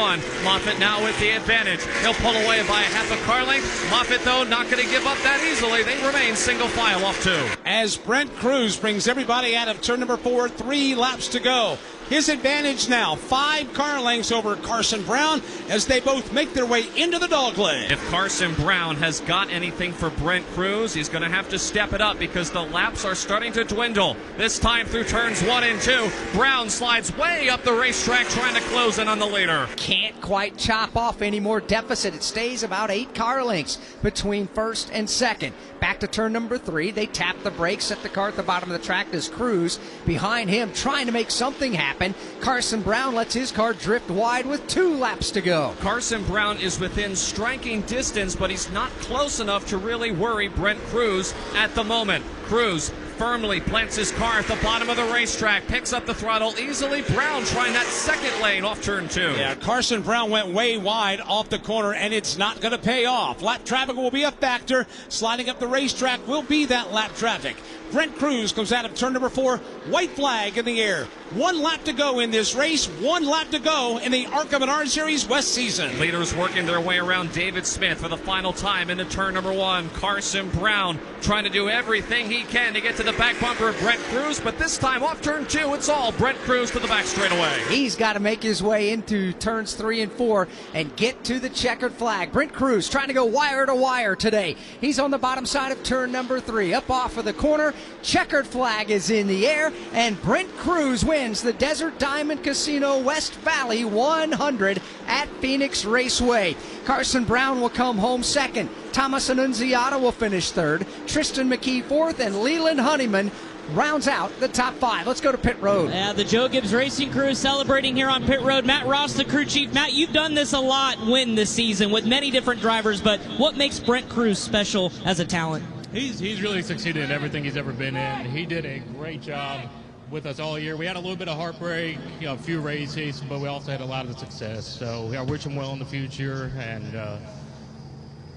Moffitt now with the advantage. He'll pull away by a half a car length. Moffitt, though, not going to give up that easily. They remain single file off 2. As Brent Cruz brings everybody out of turn number 4, 3 laps to go. His advantage now, 5 car lengths over Carson Brown as they both make their way into the dogleg. If Carson Brown has got anything for Brent Cruz, he's going to have to step it up because the laps are starting to dwindle. This time through turns 1 and 2, Brown slides way up the racetrack trying to close in on the leader. Can't quite chop off any more deficit. It stays about 8 car lengths between first and second. Back to turn number 3. They tap the brakes, set the car at the bottom of the track as Cruz behind him trying to make something happen. Carson Brown lets his car drift wide with 2 laps to go. Carson Brown is within striking distance, but he's not close enough to really worry Brent Cruz at the moment. Cruz firmly plants his car at the bottom of the racetrack, picks up the throttle easily. Brown trying that second lane off turn 2. Yeah, Carson Brown went way wide off the corner, and it's not going to pay off. Lap traffic will be a factor. Sliding up the racetrack will be that lap traffic. Brent Cruz comes out of turn number 4. White flag in the air. 1 lap to go in this race. 1 lap to go in the ARCA Menards Series West season. Leaders working their way around David Smith for the final time into turn number 1. Carson Brown trying to do everything he can to get to the back bumper of Brent Cruz, but this time off turn 2, it's all Brent Cruz to the back straightaway. He's got to make his way into turns 3 and 4 and get to the checkered flag. Brent Cruz trying to go wire to wire today. He's on the bottom side of turn number 3. Up off of the corner. Checkered flag is in the air, and Brent Cruz wins the Desert Diamond Casino West Valley 100 at Phoenix Raceway. Carson Brown will come home second. Thomas Annunziata will finish third. Tristan McKee fourth, and Leland Honeyman rounds out the top 5. Let's go to pit road. Yeah, the Joe Gibbs Racing Crew celebrating here on pit road. Matt Ross, the crew chief. Matt, you've done this a lot win this season with many different drivers, but what makes Brent Cruz special as a talent? He's really succeeded in everything he's ever been in. He did a great job with us all year. We had a little bit of heartbreak, a few races, but we also had a lot of success. So I wish him well in the future, and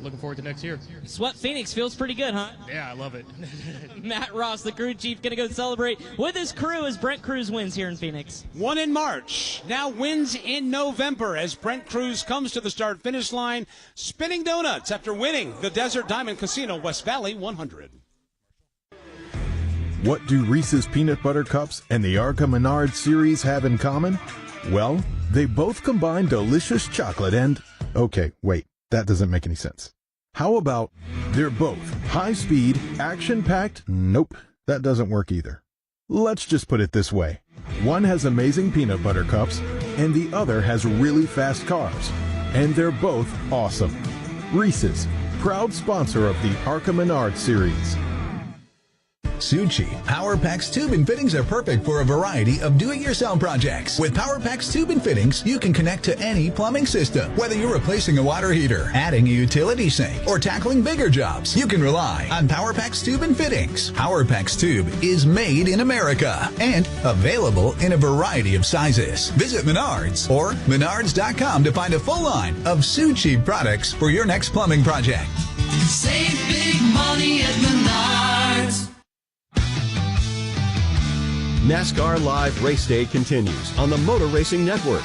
looking forward to next year. Sweat Phoenix feels pretty good, huh? Yeah, I love it. Matt Ross, the crew chief, going to go celebrate with his crew as Brent Cruz wins here in Phoenix. 1 in March, now wins in November as Brent Cruz comes to the start-finish line, spinning donuts after winning the Desert Diamond Casino West Valley 100. What do Reese's Peanut Butter Cups and the ARCA Menards series have in common? Well, they both combine delicious chocolate and... Okay, wait, that doesn't make any sense. How about they're both high-speed, action-packed... Nope, that doesn't work either. Let's just put it this way. One has amazing peanut butter cups, and the other has really fast cars. And they're both awesome. Reese's, proud sponsor of the ARCA Menards series. Suchi. PowerPack's tube and fittings are perfect for a variety of do-it-yourself projects. With PowerPack's tube and fittings, you can connect to any plumbing system. Whether you're replacing a water heater, adding a utility sink, or tackling bigger jobs, you can rely on PowerPack's tube and fittings. PowerPack's tube is made in America and available in a variety of sizes. Visit Menards or Menards.com to find a full line of Suchi products for your next plumbing project. Save big money at Menards. NASCAR Live Race Day continues on the Motor Racing Network.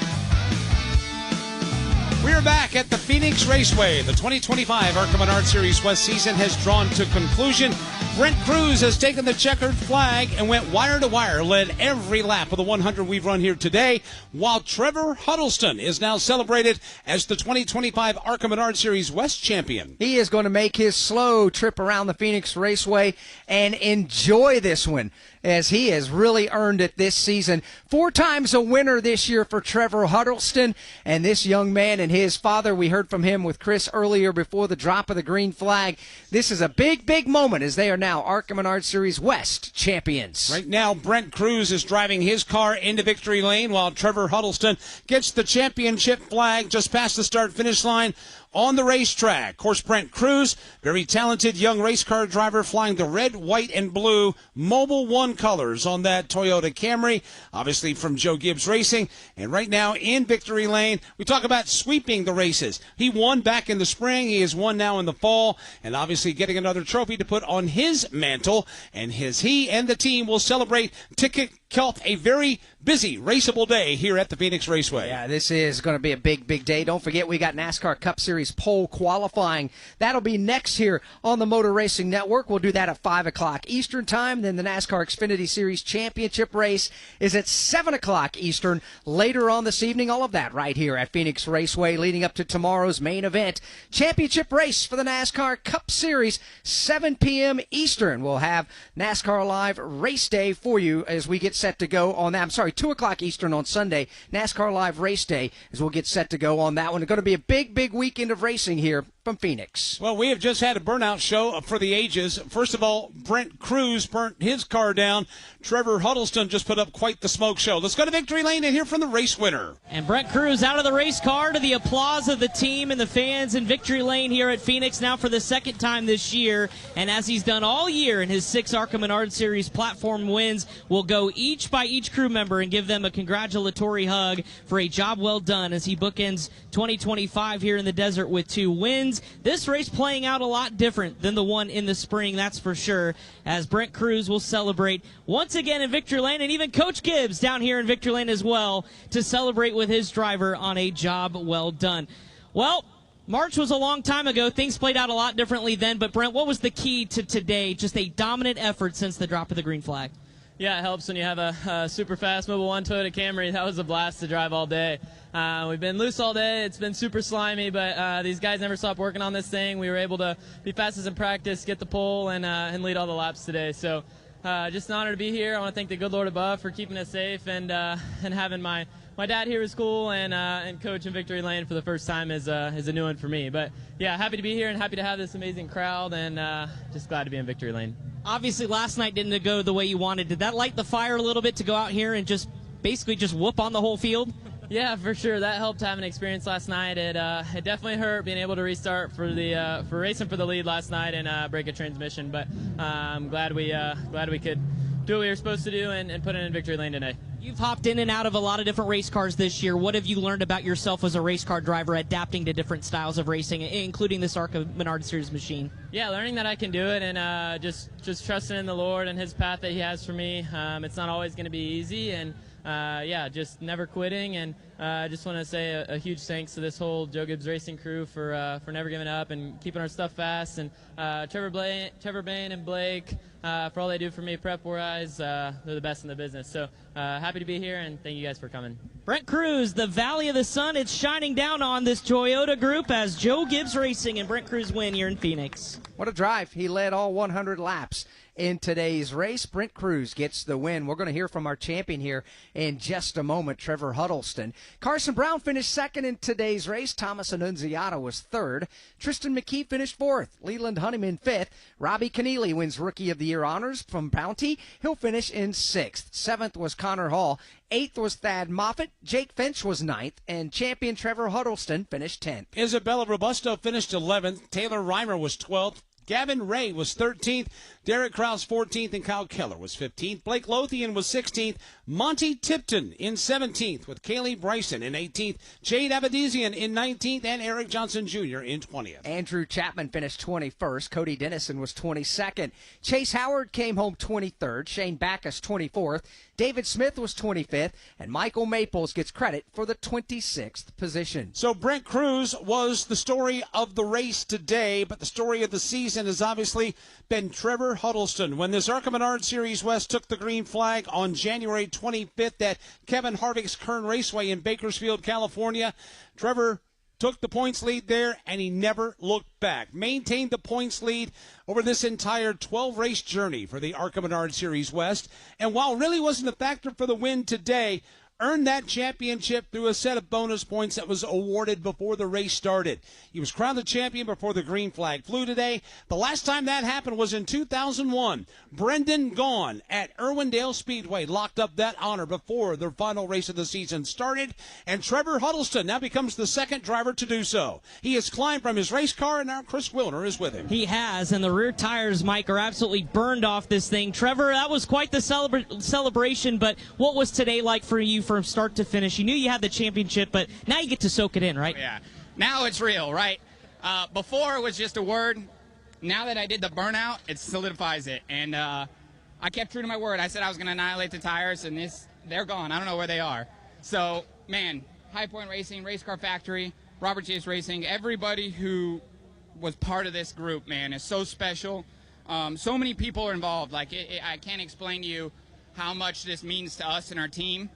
We're back at the Phoenix Raceway. The 2025 ARCA Menards Series West season has drawn to conclusion. Brent Cruz has taken the checkered flag and went wire to wire, led every lap of the 100 we've run here today, while Trevor Huddleston is now celebrated as the 2025 ARCA Menards Series West champion. He is going to make his slow trip around the Phoenix Raceway and enjoy this one, as he has really earned it this season. 4 times a winner this year for Trevor Huddleston, and this young man and his father, we heard from him with Chris earlier before the drop of the green flag. This is a big, big moment as they are now ARCA Menards Series West champions. Right now, Brent Cruz is driving his car into victory lane while Trevor Huddleston gets the championship flag just past the start-finish line on the racetrack. Of course, Brent Cruz, very talented young race car driver, flying the red, white, and blue Mobil 1 colors on that Toyota Camry, obviously from Joe Gibbs Racing. And right now in victory lane, we talk about sweeping the races. He won back in the spring. He has won now in the fall, and obviously getting another trophy to put on his mantle. And he and the team will celebrate to kick Kelt, a very busy, raceable day here at the Phoenix Raceway. Yeah, this is going to be a big, big day. Don't forget, we got NASCAR Cup Series pole qualifying. That'll be next here on the Motor Racing Network. We'll do that at 5 o'clock Eastern Time. Then the NASCAR Xfinity Series Championship race is at 7 o'clock Eastern later on this evening. All of that right here at Phoenix Raceway leading up to tomorrow's main event. Championship race for the NASCAR Cup Series, 7 p.m. Eastern. We'll have NASCAR Live Race Day for you as we get set to go on that. I'm sorry, 2 o'clock Eastern on Sunday. NASCAR Live Race Day as we'll get set to go on that one. It's going to be a big, big weekend of racing here from Phoenix. Well, we have just had a burnout show for the ages. First of all, Brent Cruz burnt his car down. Trevor Huddleston just put up quite the smoke show. Let's go to Victory Lane and hear from the race winner. And Brent Cruz out of the race car to the applause of the team and the fans in Victory Lane here at Phoenix now for the second time this year. And as he's done all year in his 6 ARCA Menards Series platform wins, we'll go each by each crew member and give them a congratulatory hug for a job well done as he bookends 2025 here in the desert with 2 wins. This race playing out a lot different than the one in the spring, that's for sure, as Brent Cruz will celebrate once again in Victory Lane, and even Coach Gibbs down here in Victory Lane as well to celebrate with his driver on a job well done. Well, March was a long time ago. Things played out a lot differently then, but Brent, what was the key to today? Just a dominant effort since the drop of the green flag. Yeah, it helps when you have a super fast Mobile 1 Toyota Camry. That was a blast to drive all day. We've been loose all day. It's been super slimy, but these guys never stopped working on this thing. We were able to be fastest in practice, get the pole, and lead all the laps today. So just an honor to be here. I want to thank the good Lord above for keeping us safe and having my dad here at school and coach in Victory Lane for the first time is a new one for me. But yeah, happy to be here and happy to have this amazing crowd and just glad to be in Victory Lane. Obviously, last night didn't go the way you wanted. Did that light the fire a little bit to go out here and just basically just whoop on the whole field? Yeah, for sure. That helped having experience last night. It definitely hurt being able to restart for racing for the lead last night and break a transmission. But I'm glad we could do what we were supposed to do and put it in Victory Lane today. You've hopped in and out of a lot of different race cars this year. What have you learned about yourself as a race car driver, adapting to different styles of racing, including this ARCA Menards Series machine? Yeah, learning that I can do it and just trusting in the Lord and His path that He has for me. It's not always going to be easy, and yeah, just never quitting. And I just want to say a huge thanks to this whole Joe Gibbs Racing crew for never giving up and keeping our stuff fast. And Trevor Bain and Blake for all they do for me prep-wise. They're the best in the business. So happy to be here, and thank you guys for coming. Brent Cruz, the Valley of the Sun, it's shining down on this Toyota group as Joe Gibbs Racing and Brent Cruz win here in Phoenix. What a drive. He led all 100 laps in today's race. Brent Cruz gets the win. We're going to hear from our champion here in just a moment, Trevor Huddleston. Carson Brown finished second in today's race. Thomas Annunziata was third. Tristan McKee finished fourth. Leland Honeyman fifth. Robbie Keneally wins Rookie of the Year honors from Bounty. He'll finish in sixth. Seventh was Connor Hall. Eighth was Thad Moffitt. Jake Finch was ninth. And champion Trevor Huddleston finished 10th. Isabella Robusto finished 11th. Taylor Reimer was 12th. Gavin Ray was 13th, Derek Krause 14th, and Kyle Keller was 15th. Blake Lothian was 16th, Monty Tipton in 17th, with Kaylee Bryson in 18th, Jade Abadizian in 19th, and Eric Johnson Jr. in 20th. Andrew Chapman finished 21st. Cody Dennison was 22nd. Chase Howard came home 23rd. Shane Backus 24th. David Smith was 25th, and Michael Maples gets credit for the 26th position. So Brent Cruz was the story of the race today, but the story of the season has obviously been Trevor Huddleston. When this ARCA Menards Series West took the green flag on January 25th at Kevin Harvick's Kern Raceway in Bakersfield, California, Trevor took the points lead there, and he never looked back. Maintained the points lead over this entire 12-race journey for the ARCA Menards Series West. And while really wasn't a factor for the win today, earned that championship through a set of bonus points that was awarded before the race started. He was crowned the champion before the green flag flew today. The last time that happened was in 2001. Brendan Gaughan at Irwindale Speedway locked up that honor before the final race of the season started, and Trevor Huddleston now becomes the second driver to do so. He has climbed from his race car, and now Chris Wilner is with him. He has, and the rear tires, Mike, are absolutely burned off this thing. Trevor, that was quite the celebration, but what was today like for you from start to finish? You knew you had the championship, but now you get to soak it in, right? Yeah. Now it's real, right? Before it was just a word. Now that I did the burnout, it solidifies it. And I kept true to my word. I said I was going to annihilate the tires, and they're gone. I don't know where they are. So, man, High Point Racing, Race Car Factory, Robert Chase Racing, everybody who was part of this group, man, is so special. So many people are involved. Like, I can't explain to you how much this means to us and our team.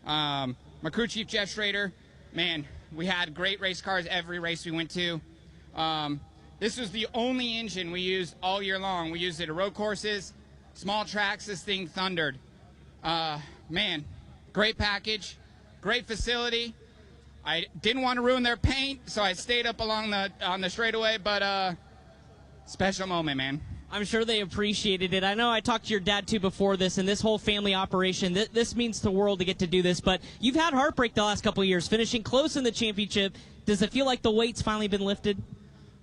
My crew chief, Jeff Schrader, man, we had great race cars every race we went to. This was the only engine we used all year long. We used it at road courses, small tracks. This thing thundered. Man, great package, great facility. I didn't want to ruin their paint, so I stayed up along on the straightaway, but special moment, man. I'm sure they appreciated it. I know I talked to your dad, too, before this, and this whole family operation, this means the world to get to do this. But you've had heartbreak the last couple of years, finishing close in the championship. Does it feel like the weight's finally been lifted?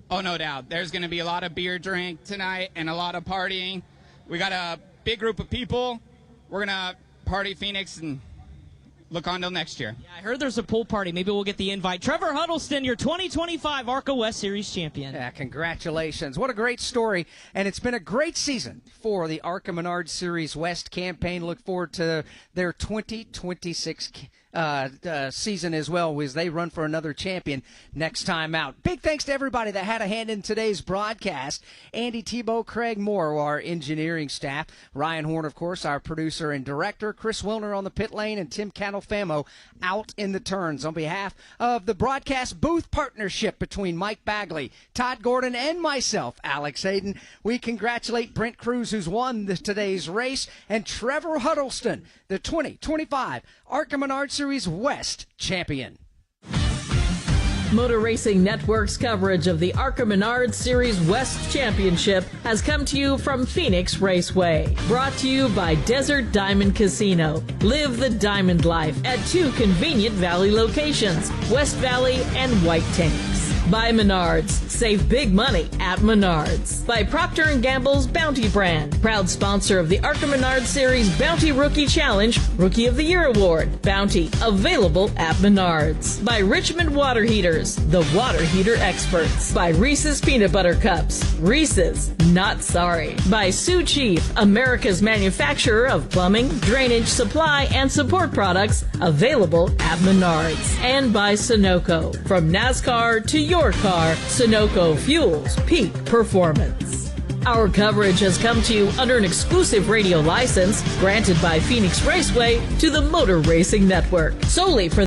Oh, no doubt. There's going to be a lot of beer drink tonight and a lot of partying. We got a big group of people. We're going to party Phoenix and look on till next year. Yeah, I heard there's a pool party. Maybe we'll get the invite. Trevor Huddleston, your 2025 ARCA West Series champion. Yeah, congratulations. What a great story. And it's been a great season for the ARCA Menards Series West campaign. Look forward to their 2026 season as well, as they run for another champion next time out. Big thanks to everybody that had a hand in today's broadcast. Andy Tebow, Craig Moore, our engineering staff, Ryan Horn, of course, our producer and director, Chris Wilner on the pit lane, and Tim Catalfamo out in the turns. On behalf of the broadcast booth partnership between Mike Bagley, Todd Gordon, and myself, Alex Hayden, we congratulate Brent Cruz, who's won today's race, and Trevor Huddleston, the 2025 ARCA Menards Series West champion. Motor Racing Network's coverage of the ARCA Menards Series West Championship has come to you from Phoenix Raceway. Brought to you by Desert Diamond Casino. Live the diamond life at 2 convenient Valley locations, West Valley and White Tanks. By Menards. Save big money at Menards. By Procter & Gamble's Bounty brand. Proud sponsor of the ARCA Menards Series Bounty Rookie Challenge Rookie of the Year Award. Bounty. Available at Menards. By Richmond Water Heaters. The water heater experts. By Reese's Peanut Butter Cups. Reese's. Not sorry. By Sioux Chief. America's manufacturer of plumbing, drainage, supply, and support products. Available at Menards. And by Sunoco. From NASCAR to your car, Sunoco fuels peak performance. Our coverage has come to you under an exclusive radio license granted by Phoenix Raceway to the Motor Racing Network, solely for